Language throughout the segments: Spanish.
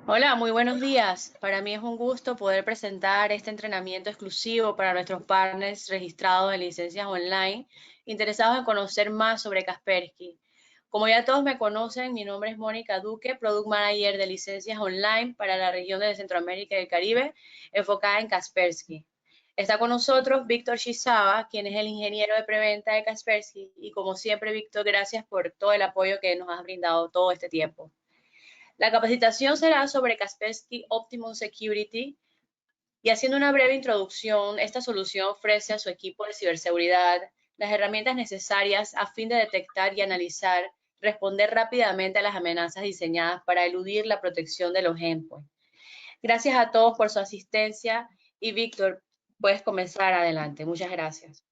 Hola, muy buenos días. Para mí es un gusto poder presentar este entrenamiento exclusivo para nuestros partners registrados en licencias online, interesados en conocer más sobre Kaspersky. Como ya todos me conocen, mi nombre es Mónica Duque, Product Manager de licencias online para la región de Centroamérica y el Caribe, enfocada en Kaspersky. Está con nosotros Víctor Shizawa, quien es el ingeniero de preventa de Kaspersky. Y como siempre, Víctor, gracias por todo el apoyo que nos has brindado todo este tiempo. La capacitación será sobre Kaspersky Optimum Security y haciendo una breve introducción, esta solución ofrece a su equipo de ciberseguridad las herramientas necesarias a fin de detectar y analizar, responder rápidamente a las amenazas diseñadas para eludir la protección de los endpoints. Gracias a todos por su asistencia y Víctor, puedes comenzar adelante. Muchas gracias.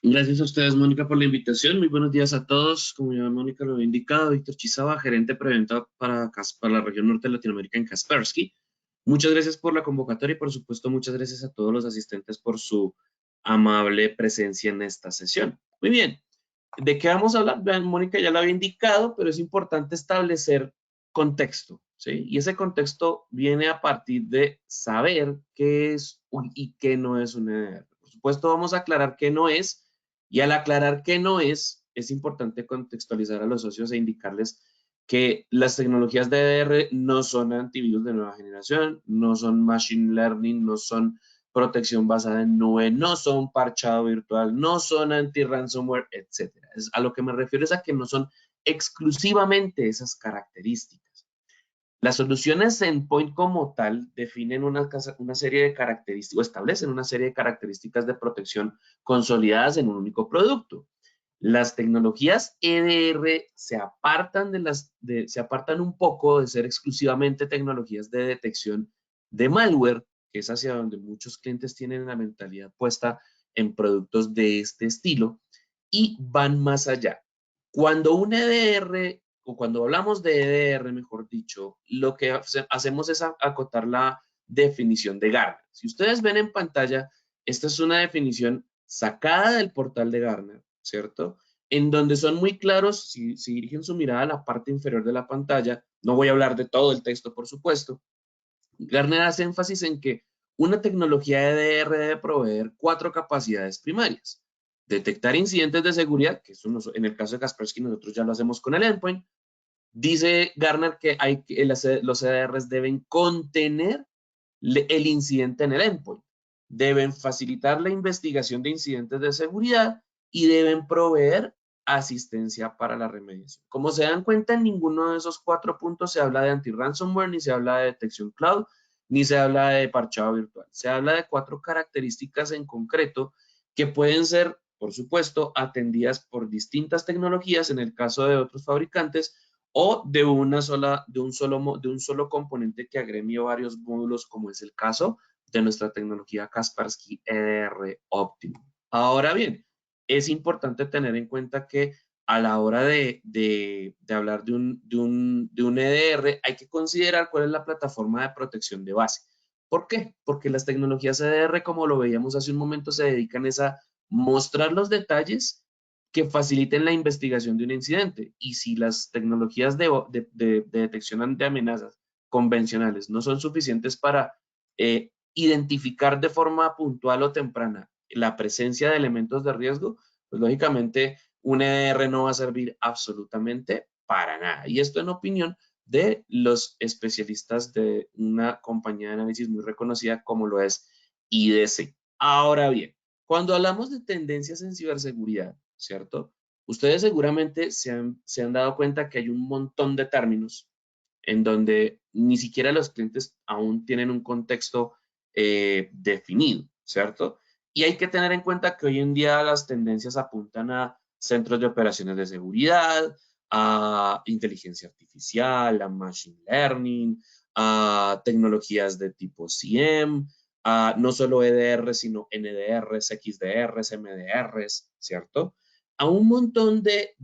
Gracias a ustedes, Mónica, por la invitación. Muy buenos días a todos. Como ya Mónica lo había indicado, Víctor Chizawa, gerente de preventa para la región norte de Latinoamérica en Kaspersky. Muchas gracias por la convocatoria y, por supuesto, muchas gracias a todos los asistentes por su amable presencia en esta sesión. Muy bien. ¿De qué vamos a hablar? Vean, Mónica ya lo había indicado, pero es importante establecer contexto, ¿sí? Y ese contexto viene a partir de saber qué es y qué no es un EDR. Por supuesto, vamos a aclarar qué no es, y al aclarar qué no es importante contextualizar a los socios e indicarles que las tecnologías de EDR no son antivirus de nueva generación, no son machine learning, no son protección basada en nube, no son parchado virtual, no son anti-ransomware, etc. A lo que me refiero es a que no son exclusivamente esas características. Las soluciones endpoint como tal definen una serie de características o establecen una serie de características de protección consolidadas en un único producto. Las tecnologías EDR se apartan un poco de ser exclusivamente tecnologías de detección de malware, que es hacia donde muchos clientes tienen la mentalidad puesta en productos de este estilo, y van más allá. Cuando un EDR, o cuando hablamos de EDR, mejor dicho, lo que hacemos es acotar la definición de Gartner. Si ustedes ven en pantalla, esta es una definición sacada del portal de Gartner, ¿cierto? En donde son muy claros, si dirigen su mirada a la parte inferior de la pantalla, no voy a hablar de todo el texto, por supuesto. Gartner hace énfasis en que una tecnología EDR debe proveer 4 capacidades primarias. Detectar incidentes de seguridad, que eso en el caso de Kaspersky nosotros ya lo hacemos con el endpoint. Dice Gartner que los EDRs deben contener el incidente en el endpoint, deben facilitar la investigación de incidentes de seguridad y deben proveer asistencia para la remediación. Como se dan cuenta, en ninguno de esos 4 puntos se habla de anti-ransomware, ni se habla de detección cloud, ni se habla de parchado virtual. Se habla de 4 características en concreto que pueden ser, por supuesto, atendidas por distintas tecnologías en el caso de otros fabricantes, o de un solo componente que agremie varios módulos, como es el caso de nuestra tecnología Kaspersky EDR Optimum. Ahora bien, es importante tener en cuenta que a la hora de hablar de un EDR, hay que considerar cuál es la plataforma de protección de base. ¿Por qué? Porque las tecnologías EDR, como lo veíamos hace un momento, se dedican a mostrar los detalles que faciliten la investigación de un incidente. Y si las tecnologías de detección de amenazas convencionales no son suficientes para identificar de forma puntual o temprana la presencia de elementos de riesgo, pues lógicamente un EDR no va a servir absolutamente para nada. Y esto en opinión de los especialistas de una compañía de análisis muy reconocida como lo es IDC. Ahora bien, cuando hablamos de tendencias en ciberseguridad, ¿cierto? Ustedes seguramente se han dado cuenta que hay un montón de términos en donde ni siquiera los clientes aún tienen un contexto definido, ¿cierto? Y hay que tener en cuenta que hoy en día las tendencias apuntan a centros de operaciones de seguridad, a inteligencia artificial, a machine learning, a tecnologías de tipo CIEM, a no solo EDR, sino NDRs, XDRs, MDRs, ¿cierto? A un montón de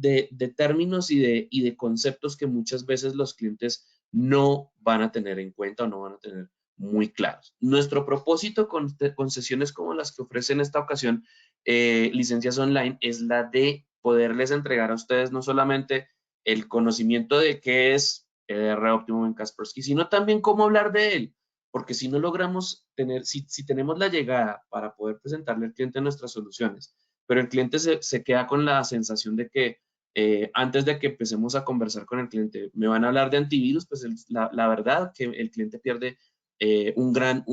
términos y de conceptos que muchas veces los clientes no van a tener en cuenta o no van a tener muy claros. Nuestro propósito con sesiones como las que ofrece en esta ocasión licencias online es la de poderles entregar a ustedes no solamente el conocimiento de qué es EDR óptimo en Kaspersky, sino también cómo hablar de él. Porque si no logramos tener, si tenemos la llegada para poder presentarle al cliente nuestras soluciones, pero el cliente se queda con la sensación de que antes de que empecemos a conversar con el cliente, me van a hablar de antivirus, pues la verdad que el cliente pierde un gran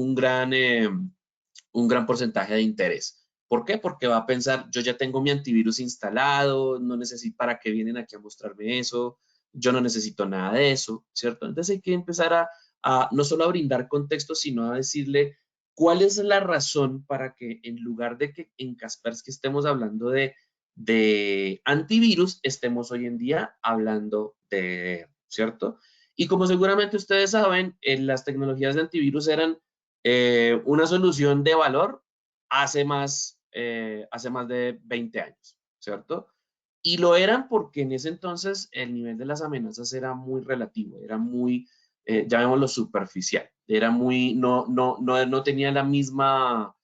porcentaje de interés. ¿Por qué? Porque va a pensar, yo ya tengo mi antivirus instalado, no necesito, ¿para qué vienen aquí a mostrarme eso? Yo no necesito nada de eso, ¿cierto? Entonces hay que empezar a no solo a brindar contexto, sino a decirle cuál es la razón para que en lugar de que en Kaspersky estemos hablando de antivirus, estemos hoy en día hablando de, ¿cierto? Y como seguramente ustedes saben, las tecnologías de antivirus eran una solución de valor hace más de 20 años, ¿cierto? Y lo eran porque en ese entonces el nivel de las amenazas era muy relativo, era muy, llamémoslo superficial, era muy, no tenía la misma,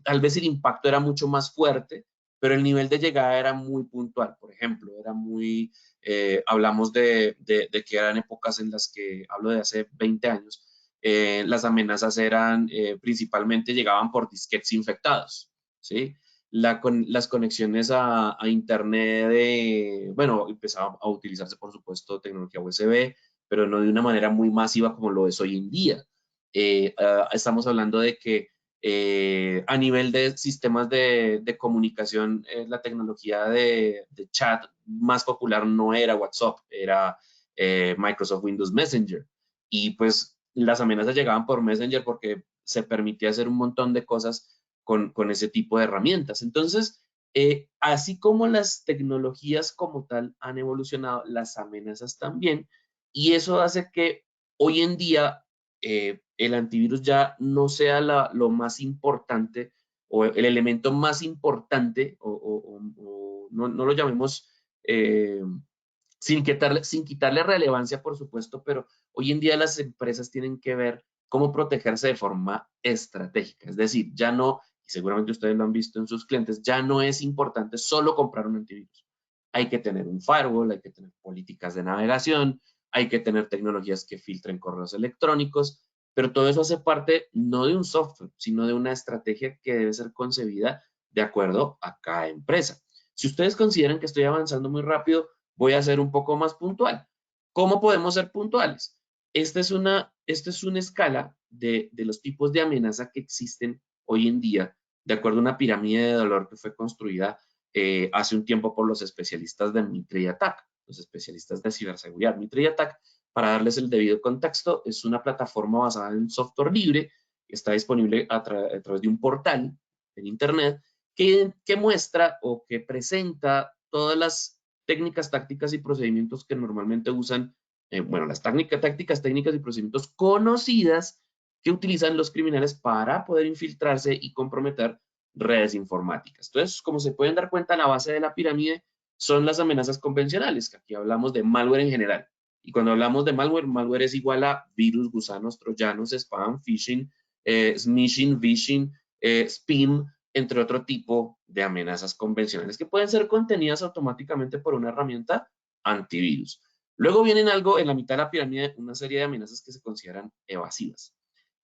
tal vez el impacto era mucho más fuerte, pero el nivel de llegada era muy puntual. Por ejemplo, era muy, hablamos de que eran épocas en las que, hablo de hace 20 años, las amenazas eran principalmente llegaban por disquetes infectados, ¿sí? Las conexiones a Internet, bueno, empezaba a utilizarse, por supuesto, tecnología USB, pero no de una manera muy masiva como lo es hoy en día. Estamos hablando de que a nivel de sistemas de comunicación, la tecnología de chat más popular no era WhatsApp, era Microsoft Windows Messenger. Y pues las amenazas llegaban por Messenger porque se permitía hacer un montón de cosas con ese tipo de herramientas. Entonces, así como las tecnologías como tal han evolucionado, las amenazas también, y eso hace que hoy en día el antivirus ya no sea lo más importante o el elemento más importante, o no lo llamemos sin quitarle relevancia, por supuesto, pero hoy en día las empresas tienen que ver cómo protegerse de forma estratégica. Es decir, ya no, y seguramente ustedes lo han visto en sus clientes, ya no es importante solo comprar un antivirus. Hay que tener un firewall, hay que tener políticas de navegación, hay que tener tecnologías que filtren correos electrónicos, pero todo eso hace parte no de un software, sino de una estrategia que debe ser concebida de acuerdo a cada empresa. Si ustedes consideran que estoy avanzando muy rápido, voy a ser un poco más puntual. ¿Cómo podemos ser puntuales? Esta es una escala de los tipos de amenaza que existen hoy en día, de acuerdo a una pirámide de dolor que fue construida hace un tiempo por los especialistas de Mitre Attack, los especialistas de ciberseguridad. Mitre Attack, para darles el debido contexto, es una plataforma basada en software libre que está disponible a través de un portal en Internet que muestra o que presenta todas las técnicas, tácticas y procedimientos que normalmente usan, bueno, las tácticas, técnicas y procedimientos conocidas que utilizan los criminales para poder infiltrarse y comprometer redes informáticas. Entonces, como se pueden dar cuenta, la base de la pirámide son las amenazas convencionales, que aquí hablamos de malware en general. Y cuando hablamos de malware, malware es igual a virus, gusanos, troyanos, spam, phishing, smishing, vishing, spam, entre otro tipo de amenazas convencionales que pueden ser contenidas automáticamente por una herramienta antivirus. Luego vienen algo en la mitad de la pirámide, una serie de amenazas que se consideran evasivas.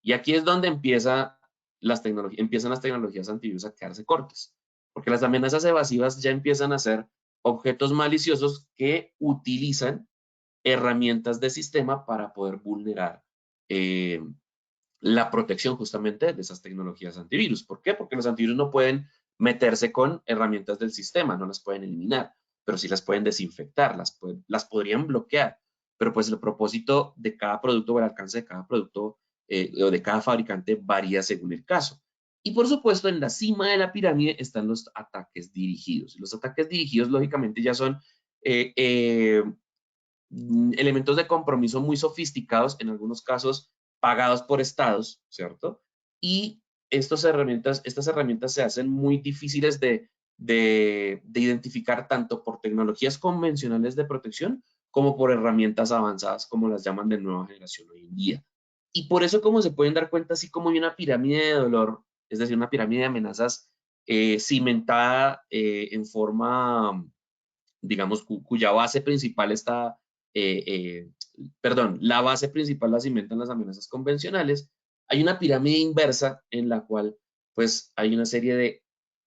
Y aquí es donde empiezan las tecnologías antivirus a quedarse cortas, porque las amenazas evasivas ya empiezan a ser objetos maliciosos que utilizan herramientas de sistema para poder vulnerar la protección justamente de esas tecnologías antivirus. ¿Por qué? Porque los antivirus no pueden meterse con herramientas del sistema, no las pueden eliminar, pero sí las pueden desinfectar, las podrían bloquear, pero pues el propósito de cada producto o el alcance de cada producto o de cada fabricante varía según el caso. Y por supuesto, en la cima de la pirámide están los ataques dirigidos. Los ataques dirigidos, lógicamente, ya son elementos de compromiso muy sofisticados, en algunos casos pagados por estados, ¿cierto? Y estas herramientas se hacen muy difíciles de identificar tanto por tecnologías convencionales de protección como por herramientas avanzadas, como las llaman de nueva generación hoy en día. Y por eso, como se pueden dar cuenta, así como hay una pirámide de dolor, es decir, una pirámide de amenazas cimentada en forma digamos, cuya base principal está, perdón, la base principal la cimentan las amenazas convencionales, hay una pirámide inversa en la cual pues hay una serie de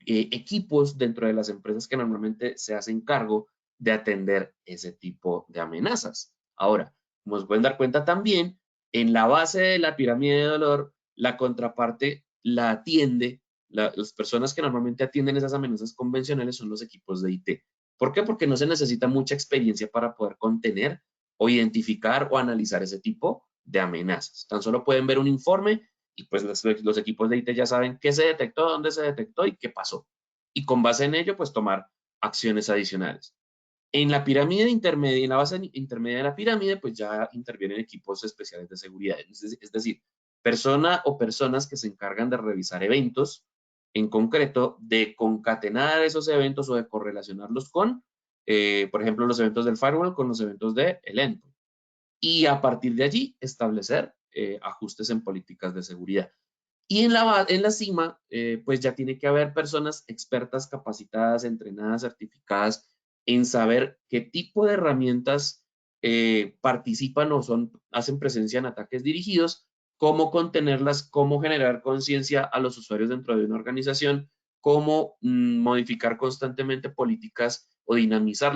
equipos dentro de las empresas que normalmente se hacen cargo de atender ese tipo de amenazas. Ahora, como se pueden dar cuenta también, en la base de la pirámide de dolor, la contraparte la atiende, las personas que normalmente atienden esas amenazas convencionales son los equipos de IT. ¿Por qué? Porque no se necesita mucha experiencia para poder contener o identificar o analizar ese tipo de amenazas. Tan solo pueden ver un informe y pues los equipos de IT ya saben qué se detectó, dónde se detectó y qué pasó. Y con base en ello, pues tomar acciones adicionales. En la pirámide intermedia, en la base intermedia de la pirámide, pues ya intervienen equipos especiales de seguridad. Es decir, persona o personas que se encargan de revisar eventos, en concreto, de concatenar esos eventos o de correlacionarlos con, por ejemplo, los eventos del firewall con los eventos del endpoint. Y a partir de allí, establecer ajustes en políticas de seguridad. Y en la cima, pues ya tiene que haber personas expertas, capacitadas, entrenadas, certificadas en saber qué tipo de herramientas participan o hacen presencia en ataques dirigidos, cómo contenerlas, cómo generar conciencia a los usuarios dentro de una organización, cómo modificar constantemente políticas o dinamizar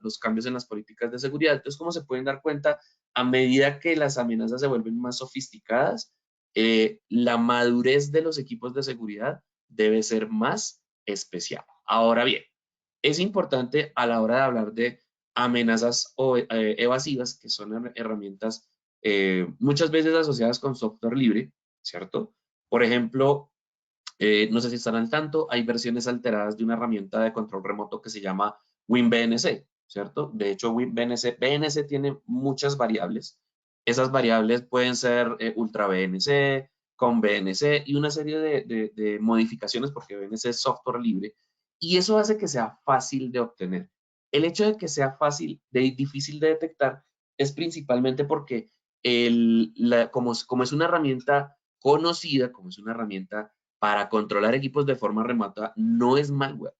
los cambios en las políticas de seguridad. Entonces, como se pueden dar cuenta, a medida que las amenazas se vuelven más sofisticadas, la madurez de los equipos de seguridad debe ser más especial. Ahora bien, es importante a la hora de hablar de amenazas evasivas, que son herramientas muchas veces asociadas con software libre, ¿cierto? Por ejemplo, no sé si están al tanto, hay versiones alteradas de una herramienta de control remoto que se llama WinBNC, ¿cierto? De hecho, BNC tiene muchas variables. Esas variables pueden ser Ultra BNC, con BNC y una serie de modificaciones porque BNC es software libre y eso hace que sea fácil de obtener. El hecho de que sea difícil de detectar es principalmente porque como es una herramienta conocida, como es una herramienta para controlar equipos de forma remota, no es malware.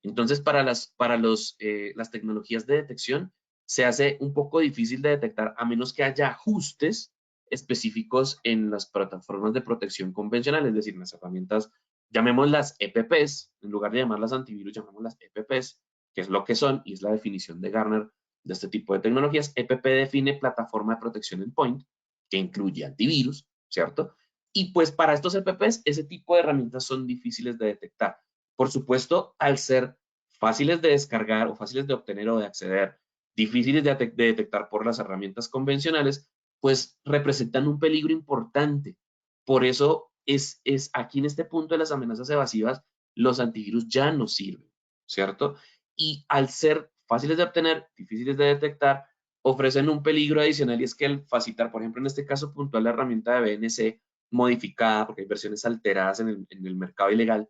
Entonces, las tecnologías de detección se hace un poco difícil de detectar a menos que haya ajustes específicos en las plataformas de protección convencionales, es decir, en las herramientas, llamémoslas EPPs, en lugar de llamarlas antivirus, llamémoslas EPPs, que es lo que son y es la definición de Gartner de este tipo de tecnologías. EPP define plataforma de protección endpoint, que incluye antivirus, ¿cierto? Y pues para estos EPPs, ese tipo de herramientas son difíciles de detectar. Por supuesto, al ser fáciles de descargar o fáciles de obtener o de acceder, difíciles de detectar por las herramientas convencionales, pues representan un peligro importante. Por eso es aquí en este punto de las amenazas evasivas, los antivirus ya no sirven, ¿cierto? Y al ser fáciles de obtener, difíciles de detectar, ofrecen un peligro adicional y es que el facilitar, por ejemplo, en este caso puntual, la herramienta de BNC modificada, porque hay versiones alteradas en el mercado ilegal,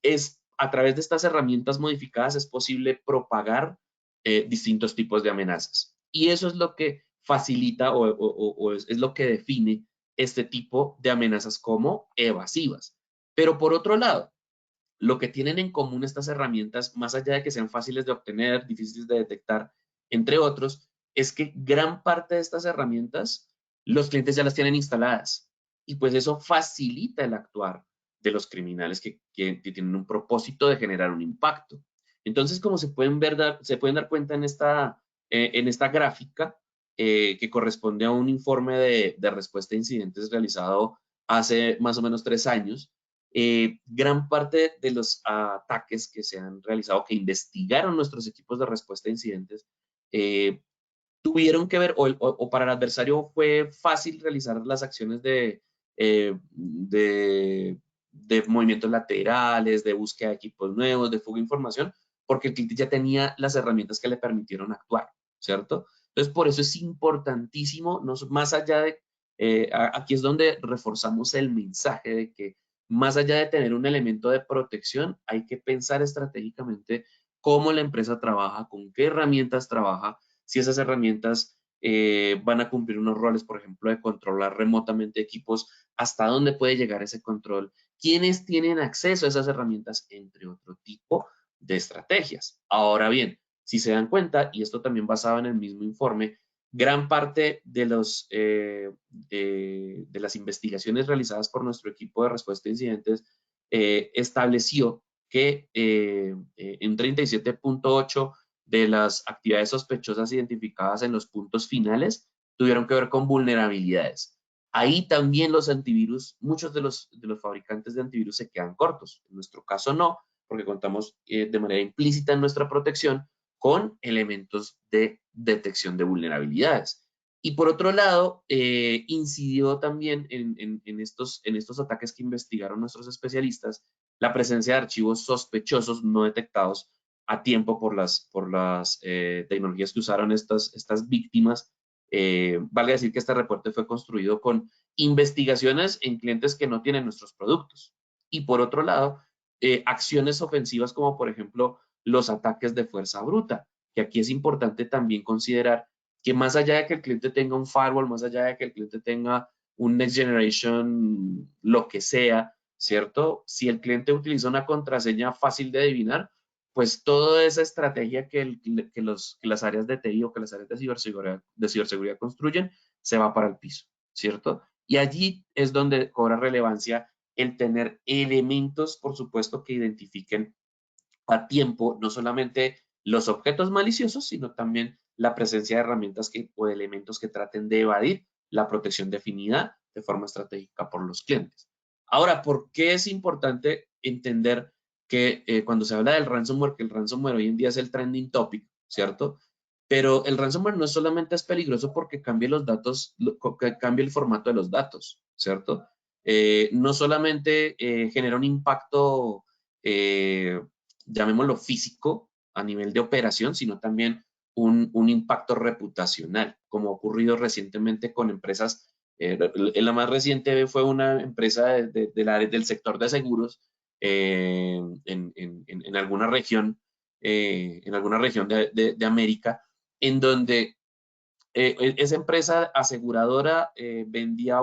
es a través de estas herramientas modificadas es posible propagar distintos tipos de amenazas. Y eso es lo que facilita o es lo que define este tipo de amenazas como evasivas. Pero por otro lado, lo que tienen en común estas herramientas, más allá de que sean fáciles de obtener, difíciles de detectar, entre otros, es que gran parte de estas herramientas los clientes ya las tienen instaladas y pues eso facilita el actuar de los criminales que tienen un propósito de generar un impacto. Entonces, como se pueden dar cuenta en esta gráfica que corresponde a un informe de respuesta a incidentes realizado hace más o menos 3 años, gran parte de los ataques que se han realizado, que investigaron nuestros equipos de respuesta a incidentes, tuvieron que ver, o para el adversario fue fácil realizar las acciones de movimientos laterales, de búsqueda de equipos nuevos, de fuga de información, porque el cliente ya tenía las herramientas que le permitieron actuar, ¿cierto? Entonces, por eso es importantísimo, más allá de, aquí es donde reforzamos el mensaje de que más allá de tener un elemento de protección, hay que pensar estratégicamente cómo la empresa trabaja, con qué herramientas trabaja, si esas herramientas van a cumplir unos roles, por ejemplo, de controlar remotamente equipos, hasta dónde puede llegar ese control, quiénes tienen acceso a esas herramientas, entre otro tipo de estrategias. Ahora bien, Si se dan cuenta, y esto también basado en el mismo informe, gran parte de las investigaciones realizadas por nuestro equipo de respuesta a incidentes estableció que en 37.8 de las actividades sospechosas identificadas en los puntos finales tuvieron que ver con vulnerabilidades. Ahí también los antivirus, muchos de los fabricantes de antivirus se quedan cortos. En nuestro caso no, porque contamos de manera implícita en nuestra protección con elementos de detección de vulnerabilidades. Y por otro lado, incidió también en estos ataques que investigaron nuestros especialistas la presencia de archivos sospechosos no detectados a tiempo por las tecnologías que usaron estas víctimas. Vale decir que este reporte fue construido con investigaciones en clientes que no tienen nuestros productos. Y por otro lado, acciones ofensivas como por ejemplo los ataques de fuerza bruta, que aquí es importante también considerar que más allá de que el cliente tenga un firewall, más allá de que el cliente tenga un next generation, lo que sea, ¿cierto? Si el cliente utiliza una contraseña fácil de adivinar, pues toda esa estrategia que las áreas de TI o que las áreas de ciberseguridad construyen se va para el piso, ¿cierto? Y allí es donde cobra relevancia el tener elementos, por supuesto, que identifiquen a tiempo no solamente los objetos maliciosos, sino también la presencia de herramientas o de elementos que traten de evadir la protección definida de forma estratégica por los clientes. Ahora, ¿por qué es importante entender que cuando se habla del ransomware, que el ransomware hoy en día es el trending topic, ¿cierto? Pero el ransomware no solamente es peligroso porque cambie los datos, que cambie el formato de los datos, ¿cierto? No solamente genera un impacto, llamémoslo físico, a nivel de operación, sino también un impacto reputacional, como ha ocurrido recientemente con empresas. La más reciente fue una empresa del sector de seguros en alguna región, de América, en donde esa empresa aseguradora vendía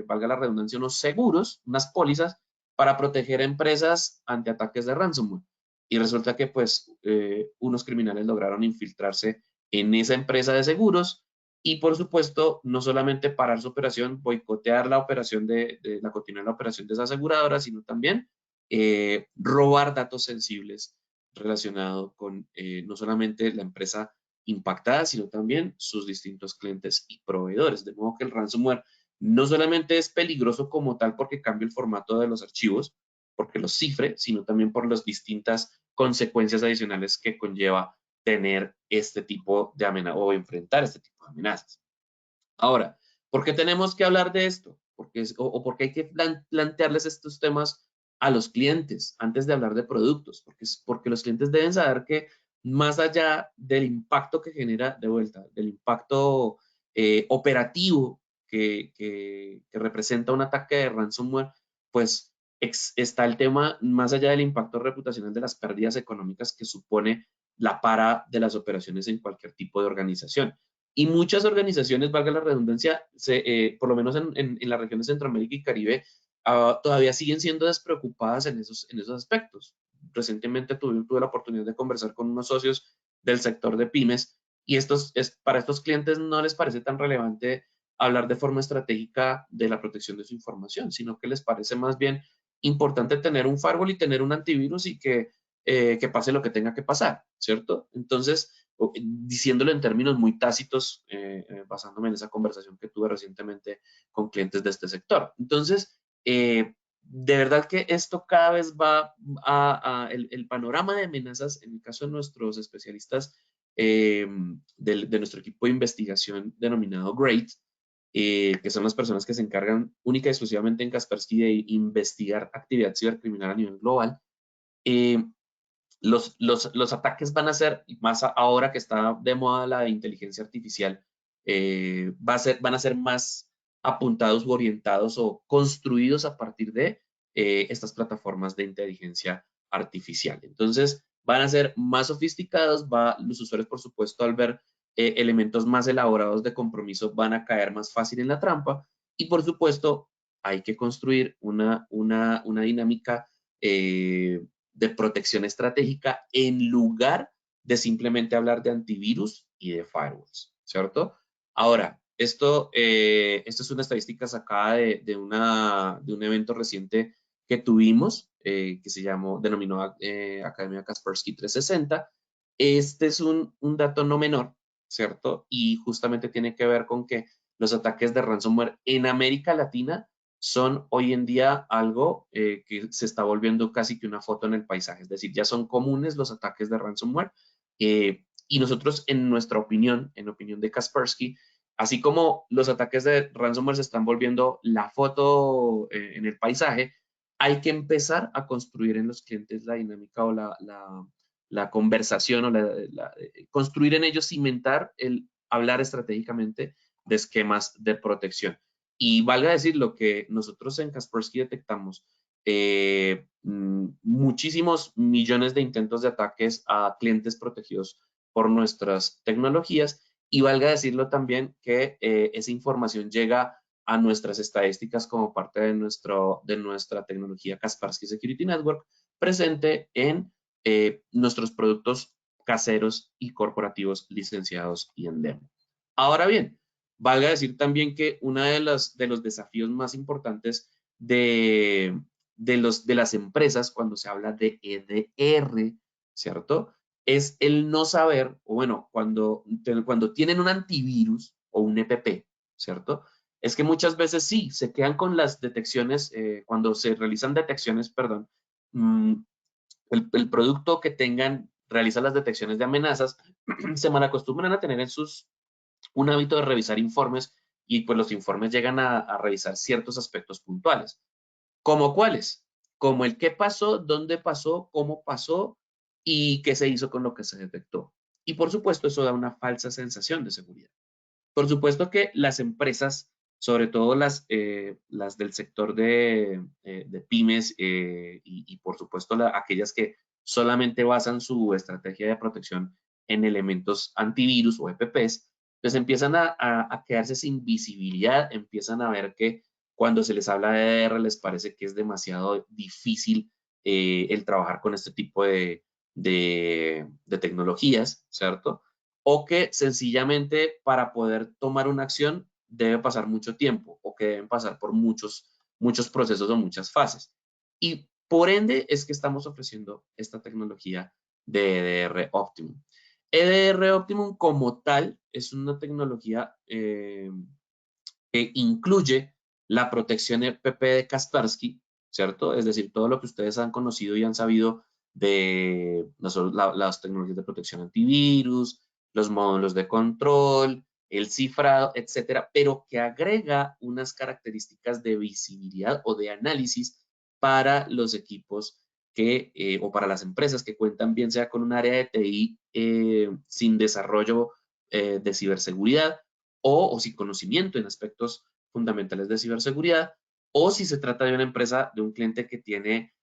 valga la redundancia, unos seguros, unas pólizas para proteger a empresas ante ataques de ransomware. Y resulta que pues unos criminales lograron infiltrarse en esa empresa de seguros y por supuesto no solamente parar su operación, boicotear la operación la continuidad de la operación de esa aseguradora, sino también robar datos sensibles relacionados con no solamente la empresa impactada, sino también sus distintos clientes y proveedores. De modo que el ransomware no solamente es peligroso como tal porque cambia el formato de los archivos, porque los cifre, sino también por las distintas consecuencias adicionales que conlleva tener este tipo de amenaza o enfrentar este tipo de amenazas. Ahora, ¿por qué tenemos que hablar de esto? O porque hay que plantearles estos temas a los clientes antes de hablar de productos, porque los clientes deben saber que más allá del impacto que genera, de vuelta, del impacto operativo que representa un ataque de ransomware, pues está el tema más allá del impacto reputacional de las pérdidas económicas que supone la para de las operaciones en cualquier tipo de organización. Y muchas organizaciones, valga la redundancia, por lo menos en la región de Centroamérica y Caribe, todavía siguen siendo despreocupadas en esos aspectos. Recientemente tuve la oportunidad de conversar con unos socios del sector de pymes y para estos clientes no les parece tan relevante hablar de forma estratégica de la protección de su información, sino que les parece más bien importante tener un firewall y tener un antivirus y que pase lo que tenga que pasar, ¿cierto? Entonces, diciéndolo en términos muy tácitos, basándome en esa conversación que tuve recientemente con clientes de este sector. Entonces, de verdad que esto cada vez va el panorama de amenazas, en el caso de nuestros especialistas de nuestro equipo de investigación denominado GREAT, que son las personas que se encargan única y exclusivamente en Kaspersky de investigar actividad cibercriminal a nivel global. Eh, los ataques van a ser, más ahora que está de moda la inteligencia artificial, van a ser más apuntados u orientados o construidos a partir de estas plataformas de inteligencia artificial. Entonces, van a ser más sofisticados, los usuarios, por supuesto, al ver elementos más elaborados de compromiso, van a caer más fácil en la trampa y, por supuesto, hay que construir una dinámica de protección estratégica en lugar de simplemente hablar de antivirus y de firewalls, ¿cierto? Ahora, esto es una estadística sacada de un evento reciente que tuvimos, que se denominó Academia Kaspersky 360. Este es un dato no menor, ¿cierto? Y justamente tiene que ver con que los ataques de ransomware en América Latina son hoy en día algo que se está volviendo casi que una foto en el paisaje. Es decir, ya son comunes los ataques de ransomware. Y nosotros, en nuestra opinión, en opinión de Kaspersky, así como los ataques de ransomware se están volviendo la foto en el paisaje, hay que empezar a construir en los clientes la dinámica o la conversación o construir en ellos, cimentar el hablar estratégicamente de esquemas de protección. Y valga decir lo que nosotros en Kaspersky detectamos, muchísimos millones de intentos de ataques a clientes protegidos por nuestras tecnologías, y valga decirlo también que esa información llega a nuestras estadísticas como parte de nuestra tecnología Kaspersky Security Network, presente en nuestros productos caseros y corporativos licenciados y en demo. Ahora bien, valga decir también que uno de los desafíos más importantes de las empresas cuando se habla de EDR, ¿cierto? Es el no saber, o bueno, cuando tienen un antivirus o un EPP, ¿cierto? Es que muchas veces sí, se quedan con las detecciones, cuando se realizan detecciones, perdón, el producto que tengan realiza las detecciones de amenazas, se malacostumbran a tener un hábito de revisar informes, y pues los informes llegan a revisar ciertos aspectos puntuales. ¿Cómo cuáles? Como el qué pasó, dónde pasó, cómo pasó y qué se hizo con lo que se detectó. Y por supuesto eso da una falsa sensación de seguridad. Por supuesto que las empresas, sobre todo las del sector de pymes, y por supuesto aquellas que solamente basan su estrategia de protección en elementos antivirus o EPPs, pues empiezan a quedarse sin visibilidad, empiezan a ver que cuando se les habla de EDR les parece que es demasiado difícil el trabajar con este tipo de tecnologías, ¿cierto? O que sencillamente para poder tomar una acción debe pasar mucho tiempo, o que deben pasar por muchos procesos o muchas fases. Y por ende es que estamos ofreciendo esta tecnología de EDR Optimum. EDR Optimum como tal es una tecnología que incluye la protección EPP de Kaspersky, ¿cierto? Es decir, todo lo que ustedes han conocido y han sabido de las tecnologías de protección antivirus, los módulos de control, el cifrado, etcétera, pero que agrega unas características de visibilidad o de análisis para los equipos o para las empresas que cuentan bien sea con un área de TI sin desarrollo de ciberseguridad, o sin conocimiento en aspectos fundamentales de ciberseguridad, o si se trata de una empresa, de un cliente que tiene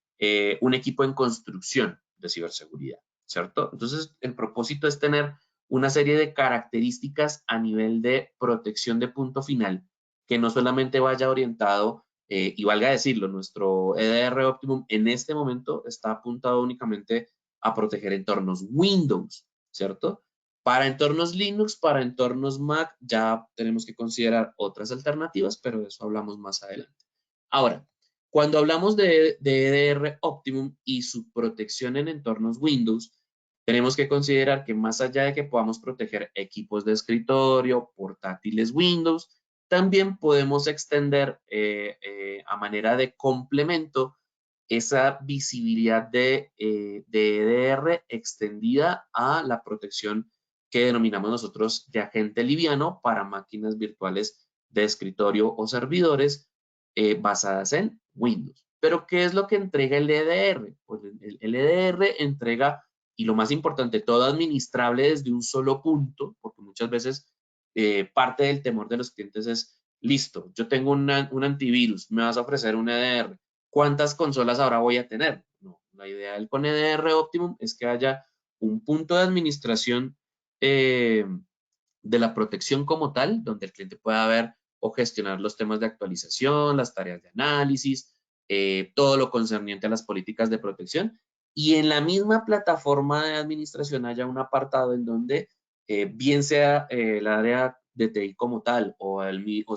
un equipo en construcción de ciberseguridad, ¿cierto? Entonces, el propósito es tener una serie de características a nivel de protección de punto final, que no solamente vaya orientado, y valga decirlo, nuestro EDR Optimum en este momento está apuntado únicamente a proteger entornos Windows, ¿cierto? Para entornos Linux, para entornos Mac, ya tenemos que considerar otras alternativas, pero de eso hablamos más adelante. Ahora, cuando hablamos de EDR Optimum y su protección en entornos Windows, tenemos que considerar que más allá de que podamos proteger equipos de escritorio, portátiles Windows, también podemos extender a manera de complemento esa visibilidad de EDR extendida a la protección que denominamos nosotros de agente liviano para máquinas virtuales de escritorio o servidores basadas en Windows. Pero, ¿qué es lo que entrega el EDR? Pues el EDR entrega, y lo más importante, todo administrable desde un solo punto, porque muchas veces parte del temor de los clientes es, listo, yo tengo un antivirus, me vas a ofrecer un EDR, ¿cuántas consolas ahora voy a tener? No, la idea con EDR Optimum es que haya un punto de administración de la protección como tal, donde el cliente pueda ver o gestionar los temas de actualización, las tareas de análisis, todo lo concerniente a las políticas de protección, y en la misma plataforma de administración haya un apartado en donde bien sea el área de TI como tal o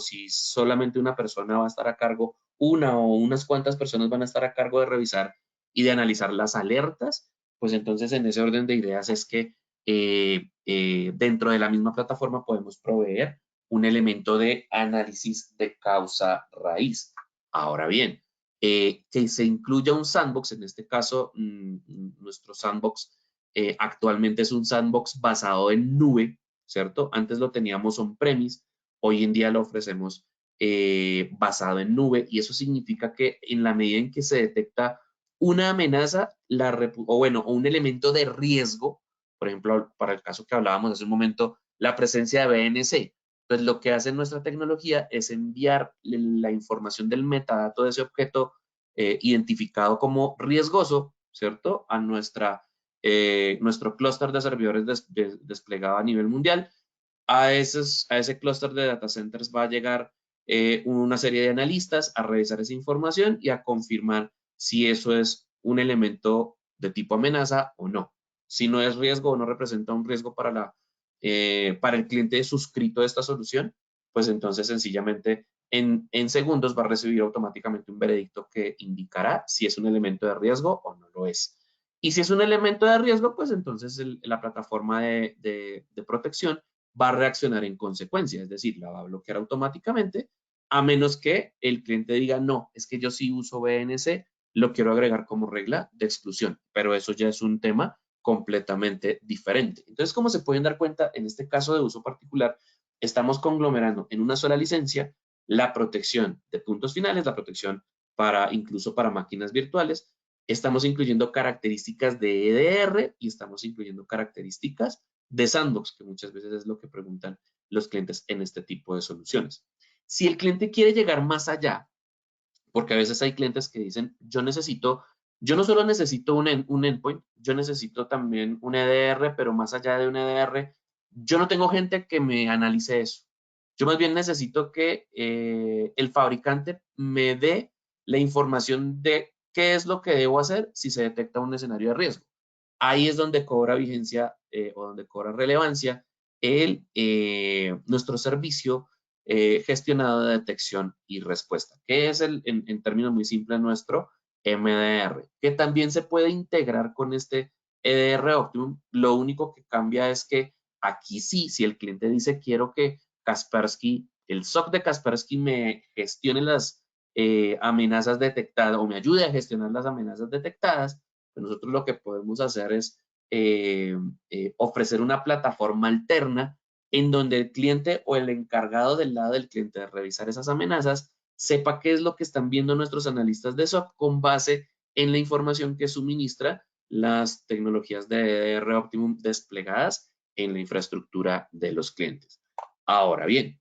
si solamente una persona va a estar a cargo, una o unas cuantas personas van a estar a cargo de revisar y de analizar las alertas, pues entonces en ese orden de ideas es que dentro de la misma plataforma podemos proveer un elemento de análisis de causa raíz. Ahora bien, que se incluya un sandbox, en este caso nuestro sandbox actualmente es un sandbox basado en nube, ¿cierto? Antes lo teníamos on-premise, hoy en día lo ofrecemos basado en nube y eso significa que en la medida en que se detecta una amenaza, o un elemento de riesgo, por ejemplo, para el caso que hablábamos hace un momento, la presencia de BNC. Pues lo que hace nuestra tecnología es enviar la información del metadato de ese objeto identificado como riesgoso, ¿cierto? A nuestro clúster de servidores desplegado a nivel mundial. A ese clúster de data centers va a llegar una serie de analistas a revisar esa información y a confirmar si eso es un elemento de tipo amenaza o no. Si no es riesgo o no representa un riesgo para el cliente suscrito a esta solución, pues entonces sencillamente en segundos va a recibir automáticamente un veredicto que indicará si es un elemento de riesgo o no lo es. Y si es un elemento de riesgo, pues entonces la plataforma de protección va a reaccionar en consecuencia, es decir, la va a bloquear automáticamente, a menos que el cliente diga, no, es que yo sí uso BNC, lo quiero agregar como regla de exclusión, pero eso ya es un tema completamente diferente. Entonces, como se pueden dar cuenta, en este caso de uso particular, estamos conglomerando en una sola licencia la protección de puntos finales, la protección incluso para máquinas virtuales, estamos incluyendo características de EDR y estamos incluyendo características de sandbox, que muchas veces es lo que preguntan los clientes en este tipo de soluciones. Si el cliente quiere llegar más allá, porque a veces hay clientes que dicen, yo no solo necesito un endpoint, yo necesito también un EDR, pero más allá de un EDR, yo no tengo gente que me analice eso. Yo más bien necesito que el fabricante me dé la información de qué es lo que debo hacer si se detecta un escenario de riesgo. Ahí es donde cobra vigencia o donde cobra relevancia nuestro servicio gestionado de detección y respuesta, que es en términos muy simples nuestro MDR, que también se puede integrar con este EDR Optimum. Lo único que cambia es que aquí sí, si el cliente dice quiero que Kaspersky, el SOC de Kaspersky me gestione las amenazas detectadas o me ayude a gestionar las amenazas detectadas, pues nosotros lo que podemos hacer es ofrecer una plataforma alterna en donde el cliente o el encargado del lado del cliente de revisar esas amenazas sepa qué es lo que están viendo nuestros analistas de SOC con base en la información que suministra las tecnologías de EDR Optimum desplegadas en la infraestructura de los clientes. Ahora bien,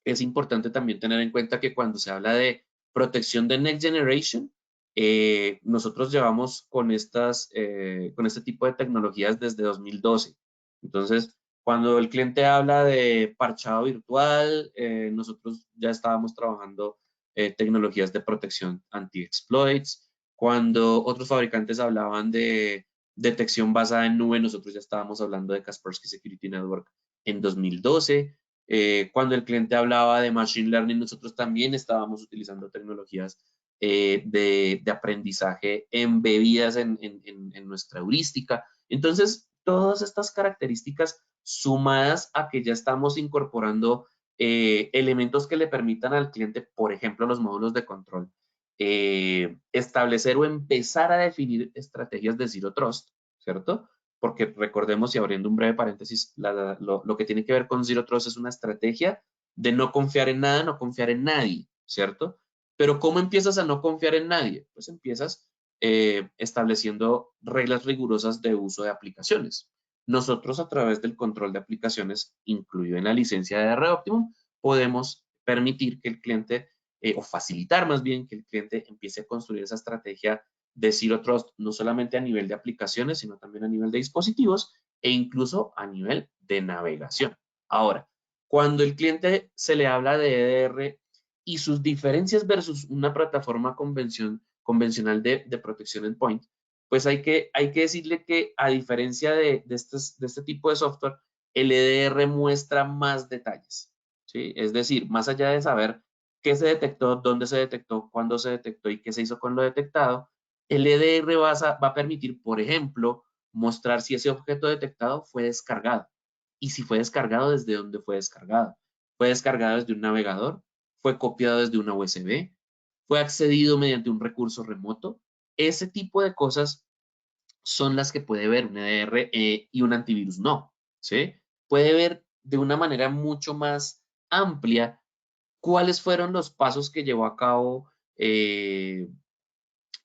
es importante también tener en cuenta que cuando se habla de protección de Next Generation, nosotros llevamos con este tipo de tecnologías desde 2012. Entonces, cuando el cliente habla de parchado virtual, nosotros ya estábamos trabajando tecnologías de protección anti-exploits. Cuando otros fabricantes hablaban de detección basada en nube, nosotros ya estábamos hablando de Kaspersky Security Network en 2012. Cuando el cliente hablaba de Machine Learning, nosotros también estábamos utilizando tecnologías de aprendizaje embebidas en nuestra heurística. Entonces, todas estas características sumadas a que ya estamos incorporando elementos que le permitan al cliente, por ejemplo, los módulos de control, establecer o empezar a definir estrategias de Zero Trust, ¿cierto? Porque recordemos, y abriendo un breve paréntesis, lo que tiene que ver con Zero Trust es una estrategia de no confiar en nada, no confiar en nadie, ¿cierto? Pero ¿cómo empiezas a no confiar en nadie? Pues empiezas estableciendo reglas rigurosas de uso de aplicaciones. Nosotros a través del control de aplicaciones, incluido en la licencia de R Optimum, podemos permitir que el cliente, o facilitar más bien que el cliente empiece a construir esa estrategia de Zero Trust, no solamente a nivel de aplicaciones, sino también a nivel de dispositivos e incluso a nivel de navegación. Ahora, cuando el cliente se le habla de EDR y sus diferencias versus una plataforma convencional de protección endpoint, pues hay que decirle que a diferencia de este tipo de software, el EDR muestra más detalles, ¿sí? Es decir, más allá de saber qué se detectó, dónde se detectó, cuándo se detectó y qué se hizo con lo detectado, el EDR va a permitir, por ejemplo, mostrar si ese objeto detectado fue descargado y si fue descargado, desde dónde fue descargado. Fue descargado desde un navegador, fue copiado desde una USB, fue accedido mediante un recurso remoto. Ese tipo de cosas son las que puede ver un EDR y un antivirus no, ¿sí? Puede ver de una manera mucho más amplia cuáles fueron los pasos que llevó a cabo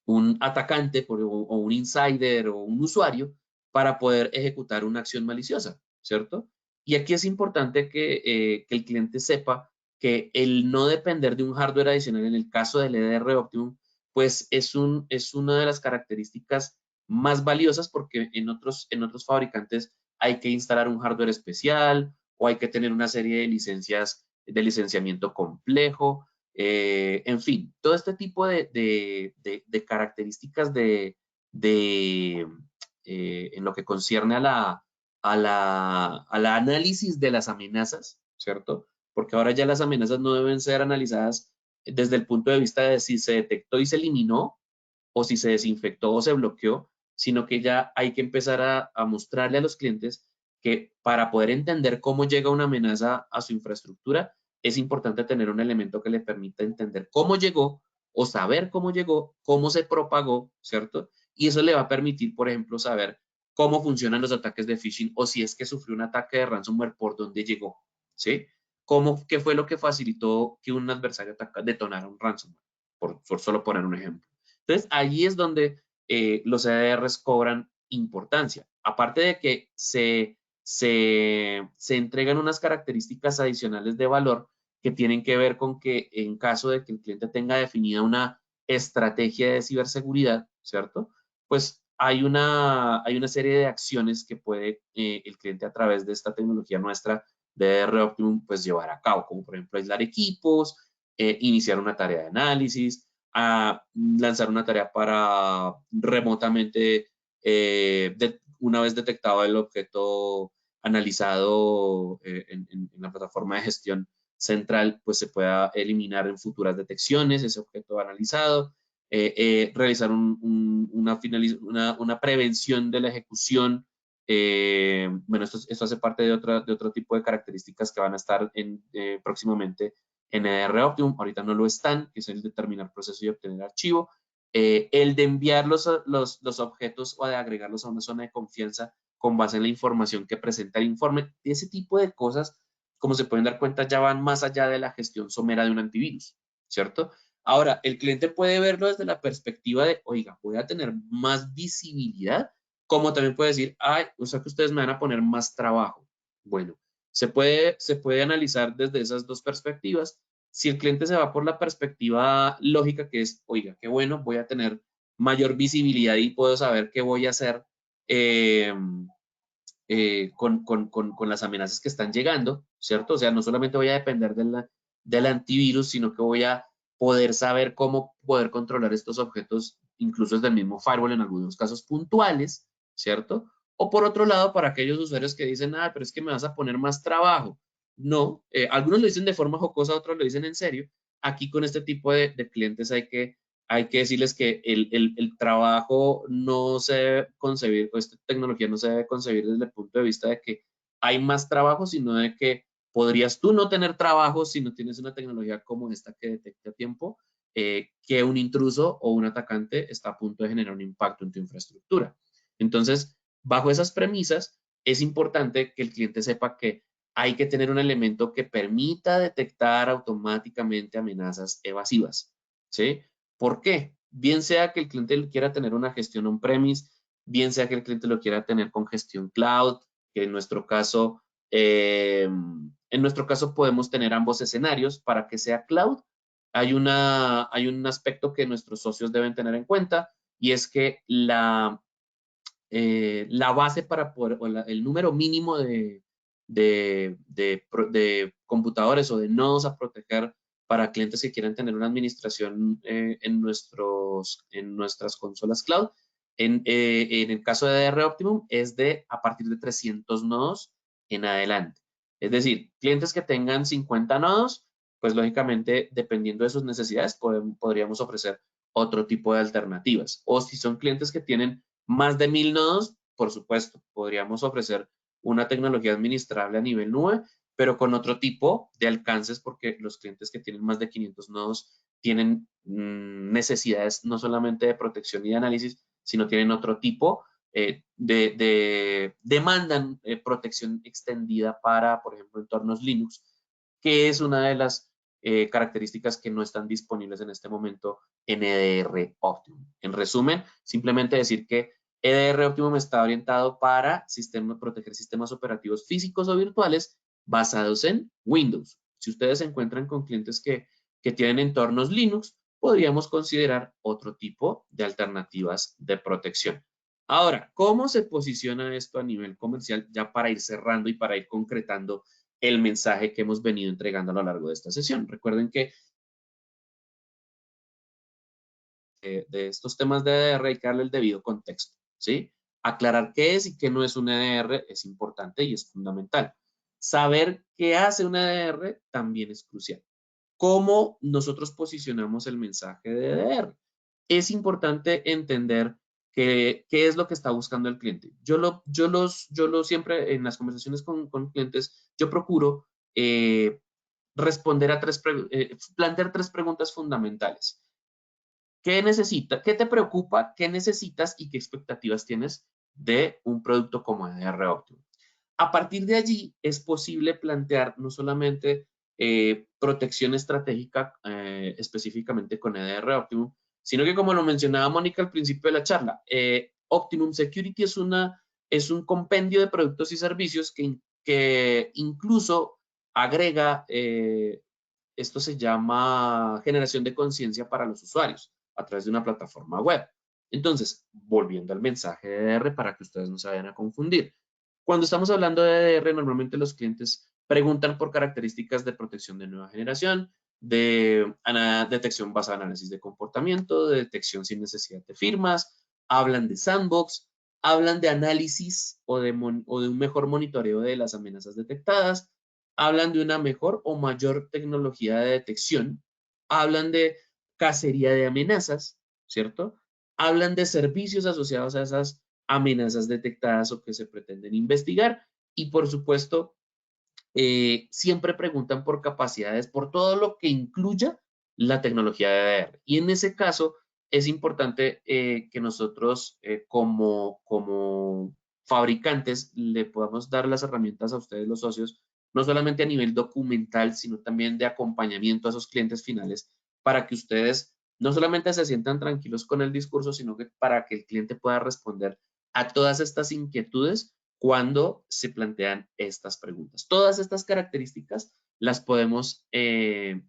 un atacante o un insider o un usuario para poder ejecutar una acción maliciosa, ¿cierto? Y aquí es importante que el cliente sepa que el no depender de un hardware adicional en el caso del EDR Optimum, pues es una de las características más valiosas porque en otros fabricantes hay que instalar un hardware especial o hay que tener una serie de licencias de licenciamiento complejo. En fin, todo este tipo de características en lo que concierne a la análisis de las amenazas, ¿cierto? Porque ahora ya las amenazas no deben ser analizadas desde el punto de vista de si se detectó y se eliminó o si se desinfectó o se bloqueó, sino que ya hay que empezar a mostrarle a los clientes que para poder entender cómo llega una amenaza a su infraestructura, es importante tener un elemento que le permita entender cómo llegó o saber cómo llegó, cómo se propagó, ¿cierto? Y eso le va a permitir, por ejemplo, saber cómo funcionan los ataques de phishing o si es que sufrió un ataque de ransomware, por dónde llegó, ¿sí? ¿Qué fue lo que facilitó que un adversario detonara un ransomware? Por solo poner un ejemplo. Entonces, ahí es donde los EDRs cobran importancia. Aparte de que se entregan unas características adicionales de valor que tienen que ver con que en caso de que el cliente tenga definida una estrategia de ciberseguridad, ¿cierto? Pues hay una serie de acciones que puede el cliente a través de esta tecnología nuestra de EDR Optimum pues llevar a cabo, como por ejemplo aislar equipos, iniciar una tarea de análisis, a lanzar una tarea para remotamente, una vez detectado el objeto analizado en la plataforma de gestión central, pues se pueda eliminar en futuras detecciones ese objeto analizado, realizar una prevención de la ejecución. Bueno, esto hace parte de otro tipo de características que van a estar próximamente en EDR Optimum. Ahorita no lo están, que es el de terminar proceso y obtener archivo. El de enviar los objetos o de agregarlos a una zona de confianza con base en la información que presenta el informe. Ese tipo de cosas, como se pueden dar cuenta, ya van más allá de la gestión somera de un antivirus, ¿cierto? Ahora, el cliente puede verlo desde la perspectiva de, oiga, voy a tener más visibilidad, como también puede decir, ay, o sea que ustedes me van a poner más trabajo. Bueno, se puede analizar desde esas dos perspectivas. Si el cliente se va por la perspectiva lógica, que es, oiga, qué bueno, voy a tener mayor visibilidad y puedo saber qué voy a hacer eh, con las amenazas que están llegando, ¿cierto? O sea, no solamente voy a depender del antivirus, sino que voy a poder saber cómo poder controlar estos objetos, incluso desde el mismo firewall en algunos casos puntuales, ¿cierto? O por otro lado, para aquellos usuarios que dicen, ah, pero es que me vas a poner más trabajo. No, algunos lo dicen de forma jocosa, otros lo dicen en serio. Aquí con este tipo de clientes hay que decirles que el trabajo no se debe concebir, o esta tecnología no se debe concebir desde el punto de vista de que hay más trabajo, sino de que podrías tú no tener trabajo si no tienes una tecnología como esta que detecte a tiempo que un intruso o un atacante está a punto de generar un impacto en tu infraestructura. Entonces, bajo esas premisas, es importante que el cliente sepa que hay que tener un elemento que permita detectar automáticamente amenazas evasivas, ¿sí? ¿Por qué? Bien sea que el cliente quiera tener una gestión on-premise, bien sea que el cliente lo quiera tener con gestión cloud, que en nuestro caso podemos tener ambos escenarios para que sea cloud. Hay un aspecto que nuestros socios deben tener en cuenta y es que la base para poder, el número mínimo de computadores o de nodos a proteger para clientes que quieran tener una administración en nuestras consolas cloud En el caso de EDR Optimum es de a partir de 300 nodos en adelante. Es decir, clientes que tengan 50 nodos, pues lógicamente, dependiendo de sus necesidades, podríamos ofrecer otro tipo de alternativas. O si son clientes que tienen más de 1000 nodos, por supuesto, podríamos ofrecer una tecnología administrable a nivel nube, pero con otro tipo de alcances, porque los clientes que tienen más de 500 nodos tienen necesidades no solamente de protección y de análisis, sino tienen otro tipo demandan protección extendida para, por ejemplo, entornos Linux, que es una de las características que no están disponibles en este momento en EDR Optimum. En resumen, simplemente decir que EDR Optimum está orientado para proteger sistemas operativos físicos o virtuales basados en Windows. Si ustedes se encuentran con clientes que tienen entornos Linux, podríamos considerar otro tipo de alternativas de protección. Ahora, ¿cómo se posiciona esto a nivel comercial? Ya para ir cerrando y para ir concretando el mensaje que hemos venido entregando a lo largo de esta sesión. Recuerden que de estos temas de EDR hay que darle el debido contexto, ¿sí? Aclarar qué es y qué no es un EDR es importante y es fundamental. Saber qué hace un EDR también es crucial. ¿Cómo nosotros posicionamos el mensaje de EDR? Es importante entender qué es lo que está buscando el cliente. Yo lo siempre en las conversaciones con clientes, yo procuro responder a plantear tres preguntas fundamentales. ¿Qué necesita? ¿Qué te preocupa? ¿Qué necesitas? ¿Y qué expectativas tienes de un producto como EDR Optimum? A partir de allí es posible plantear no solamente protección estratégica específicamente con EDR Optimum, sino que como lo mencionaba Mónica al principio de la charla, Optimum Security es un compendio de productos y servicios que incluso agrega, esto se llama generación de conciencia para los usuarios a través de una plataforma web. Entonces, volviendo al mensaje de EDR para que ustedes no se vayan a confundir. Cuando estamos hablando de EDR, normalmente los clientes preguntan por características de protección de nueva generación, de detección basada en análisis de comportamiento, de detección sin necesidad de firmas, hablan de sandbox, hablan de análisis o de un mejor monitoreo de las amenazas detectadas, hablan de una mejor o mayor tecnología de detección, hablan de cacería de amenazas, ¿cierto? Hablan de servicios asociados a esas amenazas detectadas o que se pretenden investigar y, por supuesto, siempre preguntan por capacidades, por todo lo que incluya la tecnología de EDR. Y en ese caso es importante que nosotros como fabricantes le podamos dar las herramientas a ustedes, los socios, no solamente a nivel documental, sino también de acompañamiento a esos clientes finales para que ustedes no solamente se sientan tranquilos con el discurso, sino que para que el cliente pueda responder a todas estas inquietudes cuando se plantean estas preguntas. Todas estas características las podemos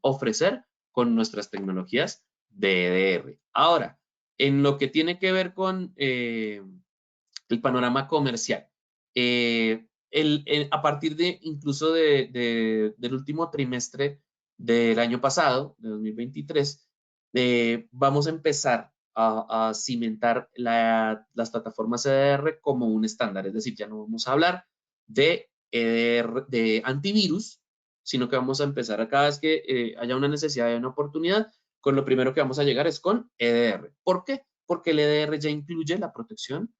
ofrecer con nuestras tecnologías de EDR. Ahora, en lo que tiene que ver con el panorama comercial, a partir de incluso del último trimestre del año pasado, de 2023, vamos a empezar a cimentar las plataformas EDR como un estándar. Es decir, ya no vamos a hablar de EDR, de antivirus, sino que vamos a empezar a cada vez que haya una necesidad y una oportunidad, con lo primero que vamos a llegar es con EDR. ¿Por qué? Porque el EDR ya incluye la protección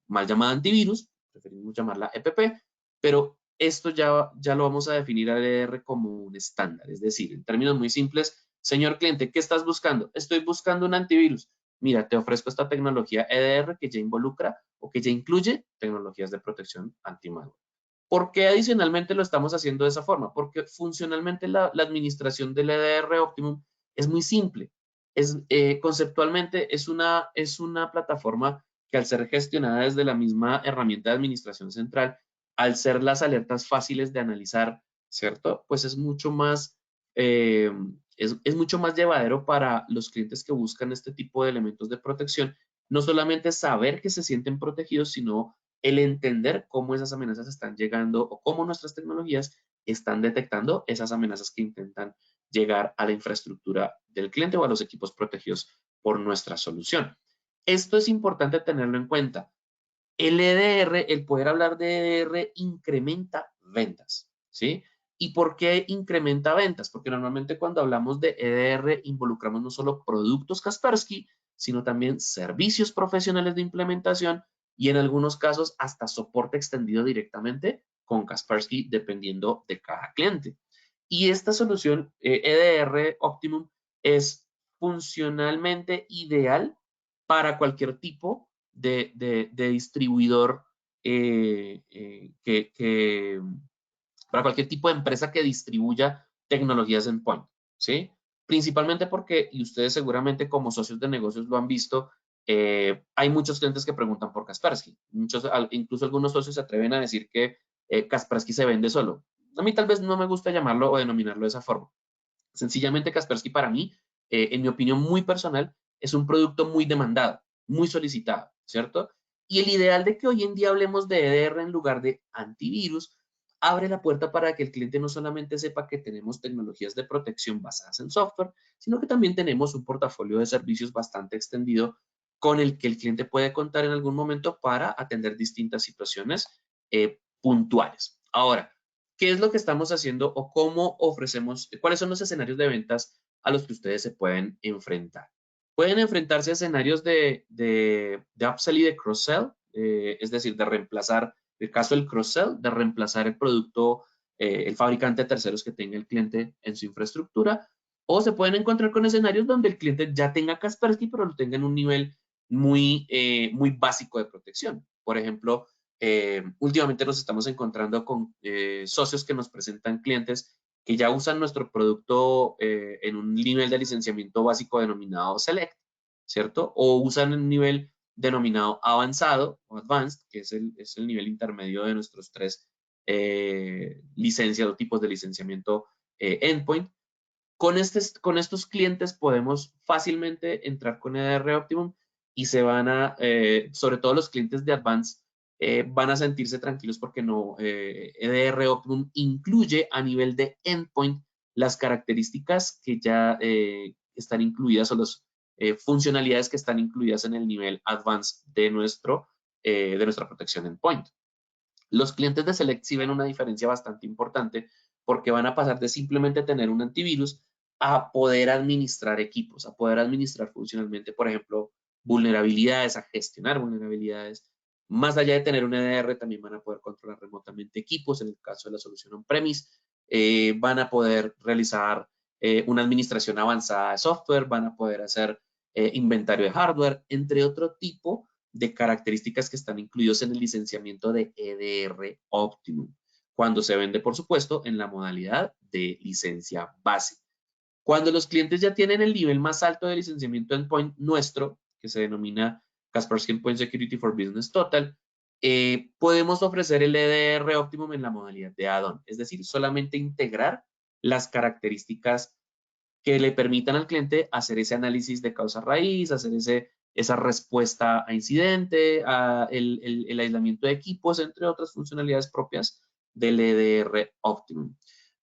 mal llamada antivirus, preferimos llamarla EPP, pero esto ya lo vamos a definir al EDR como un estándar. Es decir, en términos muy simples, señor cliente, ¿qué estás buscando? Estoy buscando un antivirus. Mira, te ofrezco esta tecnología EDR que ya involucra o que ya incluye tecnologías de protección anti-malware. ¿Por qué adicionalmente lo estamos haciendo de esa forma? Porque funcionalmente la administración del EDR Optimum es muy simple. Conceptualmente es una plataforma que al ser gestionada desde la misma herramienta de administración central, al ser las alertas fáciles de analizar, ¿cierto? Pues es mucho más es mucho más llevadero para los clientes que buscan este tipo de elementos de protección, no solamente saber que se sienten protegidos, sino el entender cómo esas amenazas están llegando o cómo nuestras tecnologías están detectando esas amenazas que intentan llegar a la infraestructura del cliente o a los equipos protegidos por nuestra solución. Esto es importante tenerlo en cuenta. El EDR, el poder hablar de EDR incrementa ventas, ¿sí? ¿Y por qué incrementa ventas? Porque normalmente cuando hablamos de EDR involucramos no solo productos Kaspersky, sino también servicios profesionales de implementación y en algunos casos hasta soporte extendido directamente con Kaspersky dependiendo de cada cliente. Y esta solución EDR Optimum es funcionalmente ideal para cualquier tipo de distribuidor, para cualquier tipo de empresa que distribuya tecnologías endpoint, ¿sí? Principalmente porque, y ustedes seguramente como socios de negocios lo han visto, hay muchos clientes que preguntan por Kaspersky. Incluso algunos socios se atreven a decir que Kaspersky se vende solo. A mí tal vez no me gusta llamarlo o denominarlo de esa forma. Sencillamente Kaspersky para mí, en mi opinión muy personal, es un producto muy demandado, muy solicitado, ¿cierto? Y el ideal de que hoy en día hablemos de EDR en lugar de antivirus abre la puerta para que el cliente no solamente sepa que tenemos tecnologías de protección basadas en software, sino que también tenemos un portafolio de servicios bastante extendido con el que el cliente puede contar en algún momento para atender distintas situaciones puntuales. Ahora, ¿qué es lo que estamos haciendo o cómo ofrecemos, cuáles son los escenarios de ventas a los que ustedes se pueden enfrentar? Pueden enfrentarse a escenarios de upsell y de cross-sell, es decir, de reemplazar, el caso del cross-sell, de reemplazar el producto, el fabricante de terceros que tenga el cliente en su infraestructura, o se pueden encontrar con escenarios donde el cliente ya tenga Kaspersky, pero lo tenga en un nivel muy básico de protección. Por ejemplo, últimamente nos estamos encontrando con socios que nos presentan clientes que ya usan nuestro producto en un nivel de licenciamiento básico denominado Select, ¿cierto? O usan un nivel denominado avanzado o advanced, que es el nivel intermedio de nuestros tres licencias o tipos de licenciamiento endpoint. Con estos clientes podemos fácilmente entrar con EDR Optimum y se van a, sobre todo los clientes de Advance, van a sentirse tranquilos porque no, EDR Optimum incluye a nivel de endpoint las características que ya están incluidas o las funcionalidades que están incluidas en el nivel Advance de nuestra protección endpoint. Los clientes de Select sí ven una diferencia bastante importante porque van a pasar de simplemente tener un antivirus a poder administrar equipos, a poder administrar funcionalmente, por ejemplo, vulnerabilidades, a gestionar vulnerabilidades. Más allá de tener un EDR, también van a poder controlar remotamente equipos, en el caso de la solución on-premise. Van a poder realizar una administración avanzada de software, van a poder hacer inventario de hardware, entre otro tipo de características que están incluidos en el licenciamiento de EDR Optimum, cuando se vende, por supuesto, en la modalidad de licencia base. Cuando los clientes ya tienen el nivel más alto de licenciamiento endpoint nuestro, que se denomina Kaspersky Endpoint Security for Business Total, podemos ofrecer el EDR Optimum en la modalidad de add-on, es decir, solamente integrar las características que le permitan al cliente hacer ese análisis de causa raíz, hacer esa respuesta a incidente, el aislamiento de equipos, entre otras funcionalidades propias del EDR Optimum.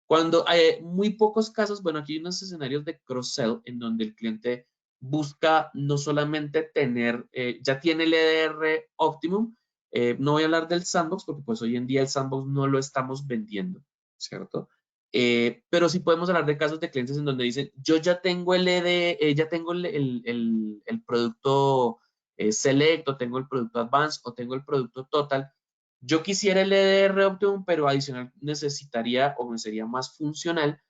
Cuando hay muy pocos casos, bueno, aquí hay unos escenarios de cross-sell en donde el cliente busca no solamente tener, ya tiene el EDR Optimum, no voy a hablar del sandbox porque pues hoy en día el sandbox no lo estamos vendiendo, ¿cierto? Pero sí podemos hablar de casos de clientes en donde dicen, yo ya tengo ya tengo el producto Select, o tengo el producto Advanced, o tengo el producto Total. Yo quisiera el EDR Optimum, pero adicional necesitaría o me sería más funcional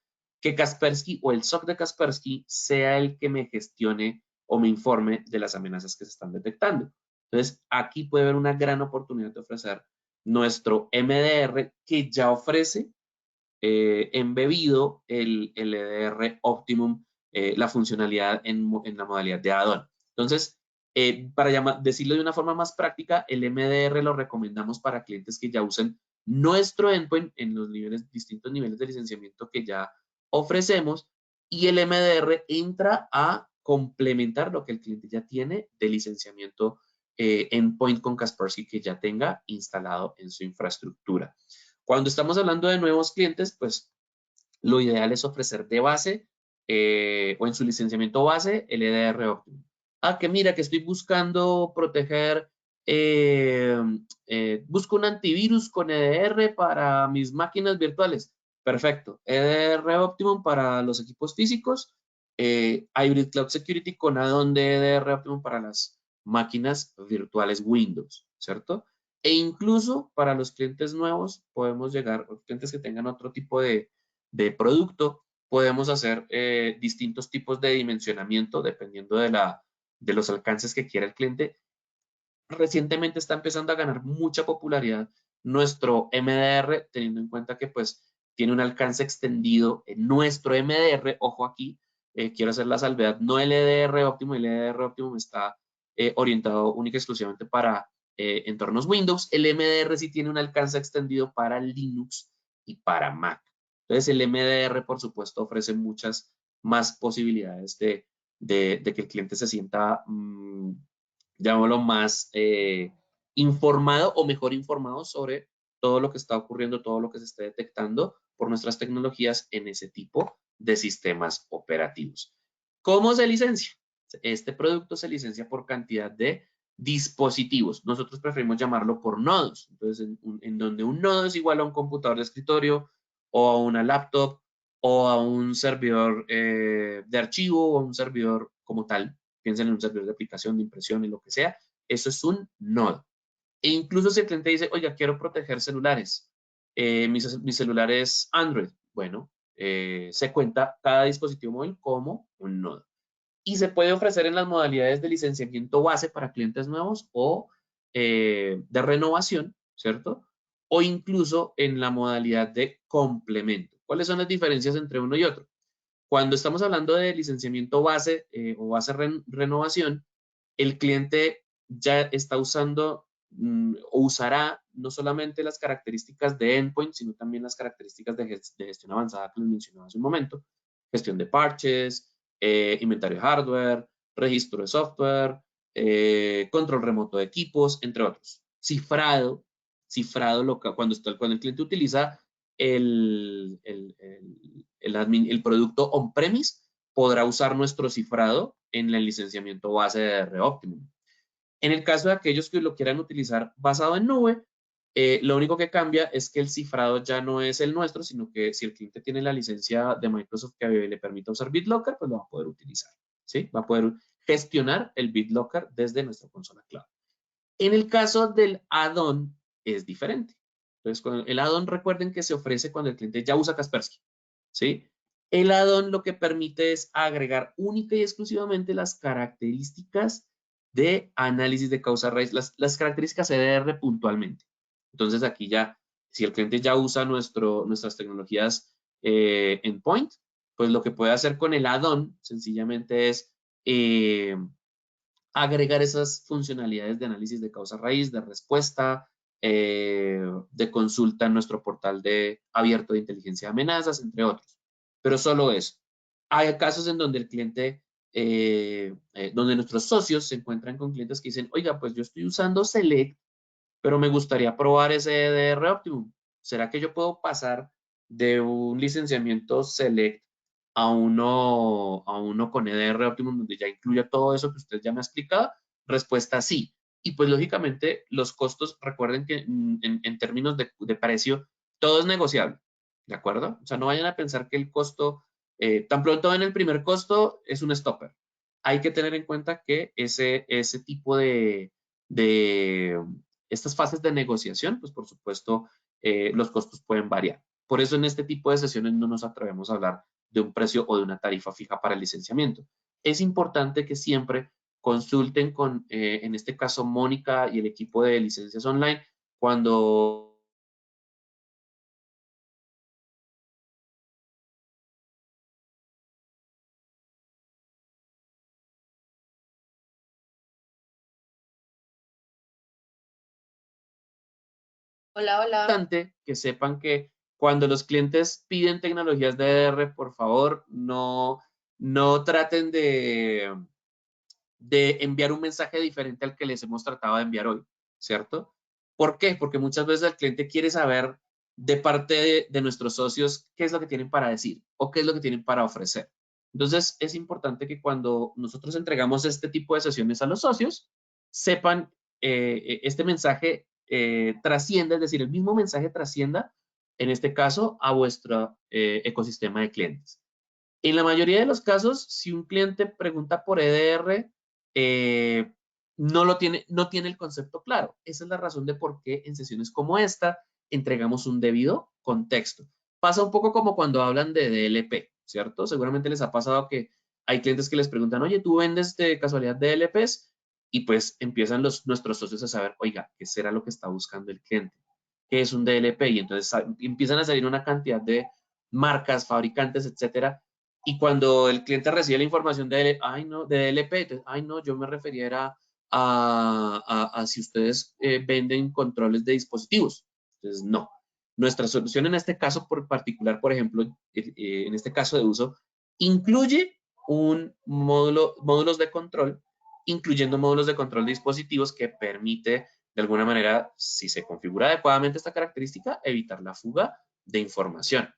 que Kaspersky o el SOC de Kaspersky sea el que me gestione o me informe de las amenazas que se están detectando. Entonces, aquí puede haber una gran oportunidad de ofrecer nuestro MDR que ya ofrece embebido el EDR Optimum, la funcionalidad en la modalidad de add-on. Entonces, para decirlo de una forma más práctica, el MDR lo recomendamos para clientes que ya usen nuestro endpoint en los distintos niveles de licenciamiento que ya ofrecemos y el MDR entra a complementar lo que el cliente ya tiene de licenciamiento endpoint con Kaspersky que ya tenga instalado en su infraestructura. Cuando estamos hablando de nuevos clientes, pues lo ideal es ofrecer de base o en su licenciamiento base el EDR Optimum. que mira, que estoy buscando proteger, busco un antivirus con EDR para mis máquinas virtuales. Perfecto. EDR Optimum para los equipos físicos, Hybrid Cloud Security con add-on de EDR Optimum para las máquinas virtuales Windows, ¿cierto? E incluso para los clientes nuevos podemos llegar, o clientes que tengan otro tipo de producto, podemos hacer distintos tipos de dimensionamiento dependiendo de los alcances que quiera el cliente. Recientemente está empezando a ganar mucha popularidad nuestro MDR, teniendo en cuenta que pues tiene un alcance extendido en nuestro MDR. Ojo aquí, quiero hacer la salvedad, no el EDR óptimo, el EDR óptimo está orientado única y exclusivamente para entornos Windows. El MDR sí tiene un alcance extendido para Linux y para Mac. Entonces el MDR, por supuesto, ofrece muchas más posibilidades de que el cliente se sienta llamémoslo más informado o mejor informado sobre todo lo que está ocurriendo, todo lo que se está detectando por nuestras tecnologías en ese tipo de sistemas operativos. ¿Cómo se licencia? Este producto se licencia por cantidad de dispositivos. Nosotros preferimos llamarlo por nodos. Entonces, en donde un nodo es igual a un computador de escritorio o a una laptop o a un servidor de archivo o a un servidor como tal, piensen en un servidor de aplicación, de impresión, en lo que sea, eso es un nodo. E incluso si el cliente dice, oiga, quiero proteger celulares, mis celulares Android, bueno, se cuenta cada dispositivo móvil como un nodo. Y se puede ofrecer en las modalidades de licenciamiento base para clientes nuevos o de renovación, ¿cierto? O incluso en la modalidad de complemento. ¿Cuáles son las diferencias entre uno y otro? Cuando estamos hablando de licenciamiento base o base renovación, el cliente ya está usando o usará no solamente las características de endpoint, sino también las características de gestión avanzada que les mencionaba hace un momento, gestión de parches, inventario de hardware, registro de software, control remoto de equipos, entre otros. Cifrado cuando el cliente utiliza el producto on-premise, podrá usar nuestro cifrado en el licenciamiento base de EDR Optimum. En el caso de aquellos que lo quieran utilizar basado en nube, lo único que cambia es que el cifrado ya no es el nuestro, sino que si el cliente tiene la licencia de Microsoft que le permita usar BitLocker, pues lo va a poder utilizar, ¿sí? Va a poder gestionar el BitLocker desde nuestra consola cloud. En el caso del add-on es diferente. Entonces, con el add-on recuerden que se ofrece cuando el cliente ya usa Kaspersky, ¿sí? El add-on lo que permite es agregar única y exclusivamente las características de análisis de causa raíz, las características EDR puntualmente. Entonces aquí ya, si el cliente ya usa nuestras tecnologías endpoint, pues lo que puede hacer con el add-on sencillamente es agregar esas funcionalidades de análisis de causa raíz, de respuesta, de consulta en nuestro portal de abierto de inteligencia de amenazas, entre otros. Pero solo eso. Hay casos en donde el cliente, donde nuestros socios se encuentran con clientes que dicen, oiga, pues yo estoy usando Select, pero me gustaría probar ese EDR Optimum. ¿Será que yo puedo pasar de un licenciamiento Select a uno con EDR Optimum donde ya incluya todo eso que usted ya me ha explicado? Respuesta sí. Y pues lógicamente los costos, recuerden que en términos de precio, todo es negociable, ¿de acuerdo? O sea, no vayan a pensar que el costo, tan pronto en el primer costo, es un stopper. Hay que tener en cuenta que ese tipo de estas fases de negociación, pues por supuesto, los costos pueden variar. Por eso en este tipo de sesiones no nos atrevemos a hablar de un precio o de una tarifa fija para el licenciamiento. Es importante que siempre consulten con, en este caso, Mónica y el equipo de licencias online cuando Hola, hola. importante que sepan que cuando los clientes piden tecnologías de EDR, por favor, no traten de enviar un mensaje diferente al que les hemos tratado de enviar hoy, ¿cierto? ¿Por qué? Porque muchas veces el cliente quiere saber de parte de nuestros socios qué es lo que tienen para decir o qué es lo que tienen para ofrecer. Entonces, es importante que cuando nosotros entregamos este tipo de sesiones a los socios, sepan este mensaje trascienda, es decir, el mismo mensaje trascienda, en este caso, a vuestro ecosistema de clientes. En la mayoría de los casos, si un cliente pregunta por EDR, no tiene el concepto claro. Esa es la razón de por qué en sesiones como esta entregamos un debido contexto. Pasa un poco como cuando hablan de DLP, ¿cierto? Seguramente les ha pasado que hay clientes que les preguntan, oye, ¿tú vendes de casualidad DLPs? Y pues empiezan nuestros socios a saber, oiga, ¿qué será lo que está buscando el cliente? ¿Qué es un DLP? Y entonces empiezan a salir una cantidad de marcas, fabricantes, etcétera, y cuando el cliente recibe la información de, ay, no, de DLP, entonces, ay, no, yo me refería a si ustedes venden controles de dispositivos. Entonces, no. Nuestra solución en este caso por particular, por ejemplo, en este caso de uso, incluye un módulos de control, incluyendo módulos de control de dispositivos que permite, de alguna manera, si se configura adecuadamente esta característica, evitar la fuga de información.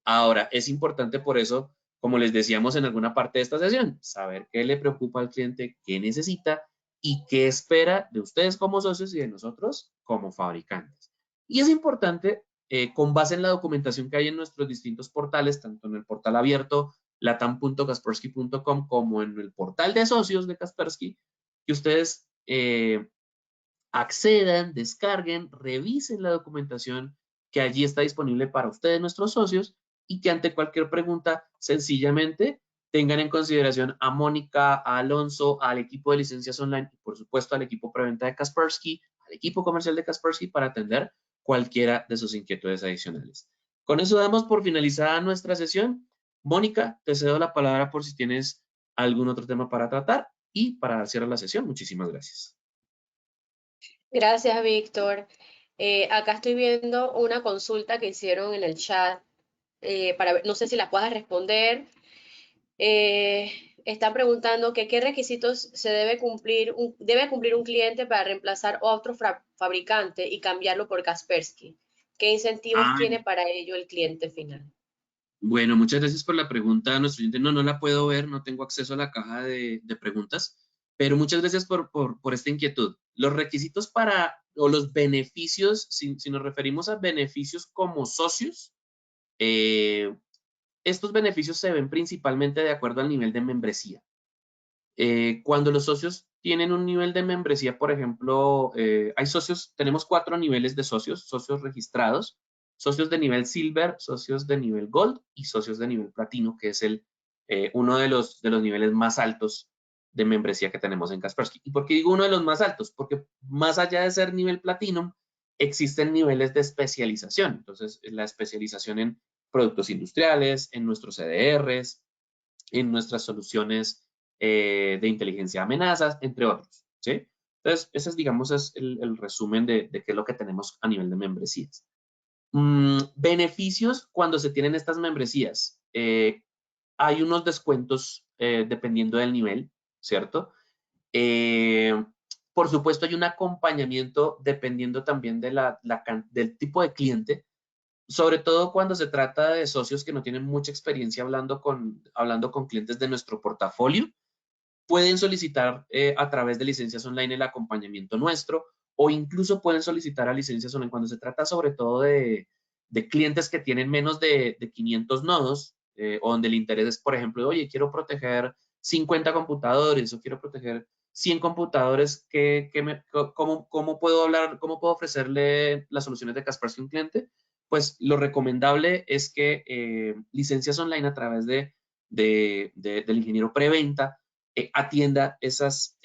Ahora, es importante por eso, como les decíamos en alguna parte de esta sesión, saber qué le preocupa al cliente, qué necesita y qué espera de ustedes como socios y de nosotros como fabricantes. Y es importante, con base en la documentación que hay en nuestros distintos portales, tanto en el portal abierto latam.kaspersky.com como en el portal de socios de Kaspersky, que ustedes accedan, descarguen, revisen la documentación que allí está disponible para ustedes, nuestros socios, y que ante cualquier pregunta, sencillamente tengan en consideración a Mónica, a Alonso, al equipo de licencias online y por supuesto al equipo preventa de Kaspersky, al equipo comercial de Kaspersky para atender cualquiera de sus inquietudes adicionales. Con eso damos por finalizada nuestra sesión. Mónica, te cedo la palabra por si tienes algún otro tema para tratar y para dar cierre a la sesión. Muchísimas gracias. Gracias, Víctor. Acá estoy viendo una consulta que hicieron en el chat no sé si la puedas responder. Eh, Están preguntando que qué requisitos debe cumplir un cliente para reemplazar a otro fabricante y cambiarlo por Kaspersky. ¿Qué incentivos Ah, tiene para ello el cliente final? bueno, muchas gracias por la pregunta. Nuestro oyente no la puedo ver, no tengo acceso a la caja de preguntas, pero muchas gracias por esta inquietud. Los requisitos o los beneficios, si nos referimos a beneficios como socios, eh, estos beneficios se ven principalmente de acuerdo al nivel de membresía. Cuando los socios tienen un nivel de membresía, por ejemplo, hay socios, tenemos 4 niveles de socios registrados, socios de nivel Silver, socios de nivel Gold y socios de nivel Platino, que es uno de los niveles más altos de membresía que tenemos en Kaspersky. ¿Y por qué digo uno de los más altos? Porque más allá de ser nivel Platinum, existen niveles de especialización. Entonces, la especialización en productos industriales, en nuestros CDRs, en nuestras soluciones de inteligencia de amenazas, entre otros, ¿sí? Entonces, ese es, digamos, es el resumen de qué es lo que tenemos a nivel de membresías. Beneficios cuando se tienen estas membresías. Hay unos descuentos dependiendo del nivel, ¿cierto? Eh, por supuesto, hay un acompañamiento dependiendo también del tipo de cliente, sobre todo cuando se trata de socios que no tienen mucha experiencia hablando con clientes de nuestro portafolio, pueden solicitar a través de licencias online el acompañamiento nuestro o incluso pueden solicitar a licencias online cuando se trata sobre todo de clientes que tienen menos de 500 nodos o donde el interés es, por ejemplo, oye, quiero proteger 50 computadores o quiero proteger 100 computadores, ¿cómo puedo hablar, cómo puedo ofrecerle las soluciones de Kaspersky a un cliente? Pues lo recomendable es que licencias online a través del ingeniero preventa atienda esas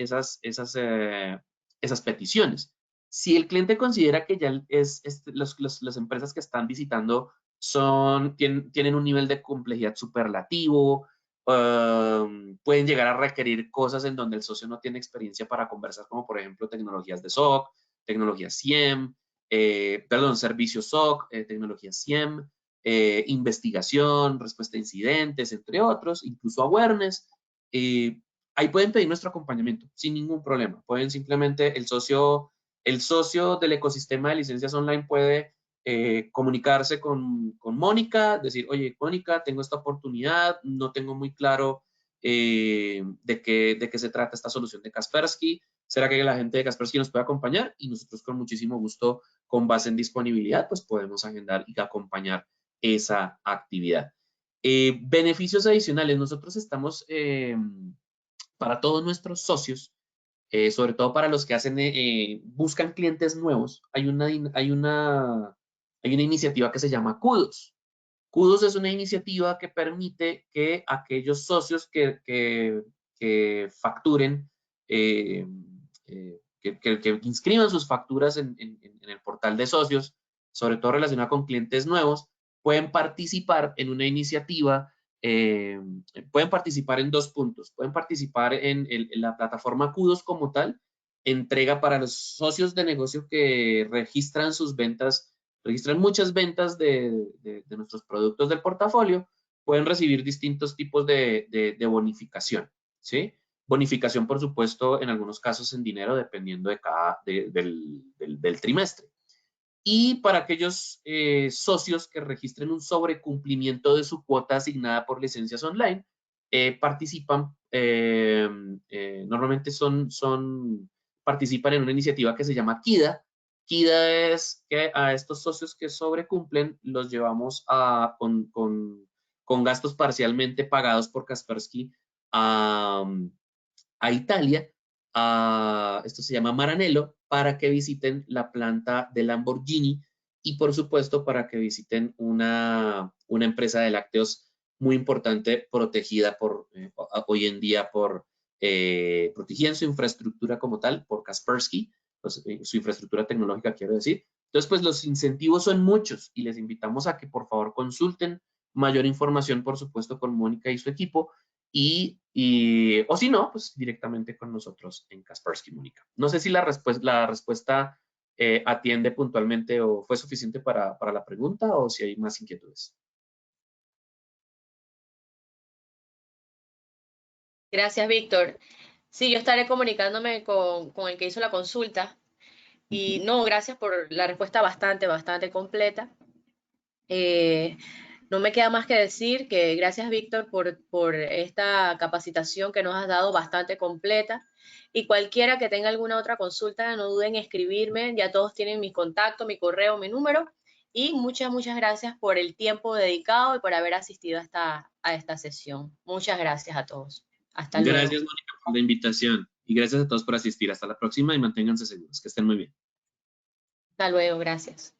peticiones. Si el cliente considera que ya las empresas que están visitando tienen un nivel de complejidad superlativo, pueden llegar a requerir cosas en donde el socio no tiene experiencia para conversar, como por ejemplo tecnologías de SOC, tecnologías SIEM, servicios SOC, tecnologías SIEM, investigación, respuesta a incidentes, entre otros, incluso awareness. Ahí pueden pedir nuestro acompañamiento sin ningún problema. Pueden simplemente, el socio del ecosistema de licencias online puede comunicarse con Mónica, decir, oye, Mónica, tengo esta oportunidad, no tengo muy claro de qué se trata esta solución de Kaspersky. ¿Será que la gente de Kaspersky nos puede acompañar? Y nosotros con muchísimo gusto, con base en disponibilidad, pues podemos agendar y acompañar esa actividad. Beneficios adicionales. Nosotros estamos para todos nuestros socios, sobre todo para los que buscan clientes nuevos. Hay una iniciativa que se llama Kudos. Kudos es una iniciativa que permite que aquellos socios que facturen, que inscriban sus facturas en el portal de socios, sobre todo relacionada con clientes nuevos, pueden participar en una iniciativa, pueden participar en 2 puntos. Pueden participar en la plataforma Kudos como tal, entrega para los socios de negocio que registran sus ventas, registran muchas ventas de nuestros productos del portafolio, pueden recibir distintos tipos de bonificación, ¿sí? Bonificación, por supuesto, en algunos casos en dinero, dependiendo del trimestre. Y para aquellos socios que registren un sobrecumplimiento de su cuota asignada por licencias online, participan, normalmente participan en una iniciativa que se llama KIDA. KIDA es que a estos socios que sobrecumplen los llevamos con gastos parcialmente pagados por Kaspersky a Italia, esto se llama Maranello, para que visiten la planta de Lamborghini y por supuesto para que visiten una empresa de lácteos muy importante, protegida hoy en día protegida en su infraestructura como tal por Kaspersky, pues, su infraestructura tecnológica quiero decir. Entonces, pues los incentivos son muchos y les invitamos a que por favor consulten mayor información, por supuesto, con Mónica y su equipo, o si no, pues directamente con nosotros en Kaspersky Mónica. No sé si la respuesta atiende puntualmente o fue suficiente para la pregunta o si hay más inquietudes. Gracias, Víctor. Sí, yo estaré comunicándome con el que hizo la consulta. Y no, gracias por la respuesta bastante completa. No me queda más que decir que gracias, Víctor, por esta capacitación que nos has dado bastante completa. Y cualquiera que tenga alguna otra consulta, no duden en escribirme. Ya todos tienen mi contacto, mi correo, mi número. Y muchas gracias por el tiempo dedicado y por haber asistido a esta sesión. Muchas gracias a todos. Hasta luego. Gracias, Mónica, por la invitación y gracias a todos por asistir. Hasta la próxima y manténganse seguros. Que estén muy bien. Hasta luego, gracias.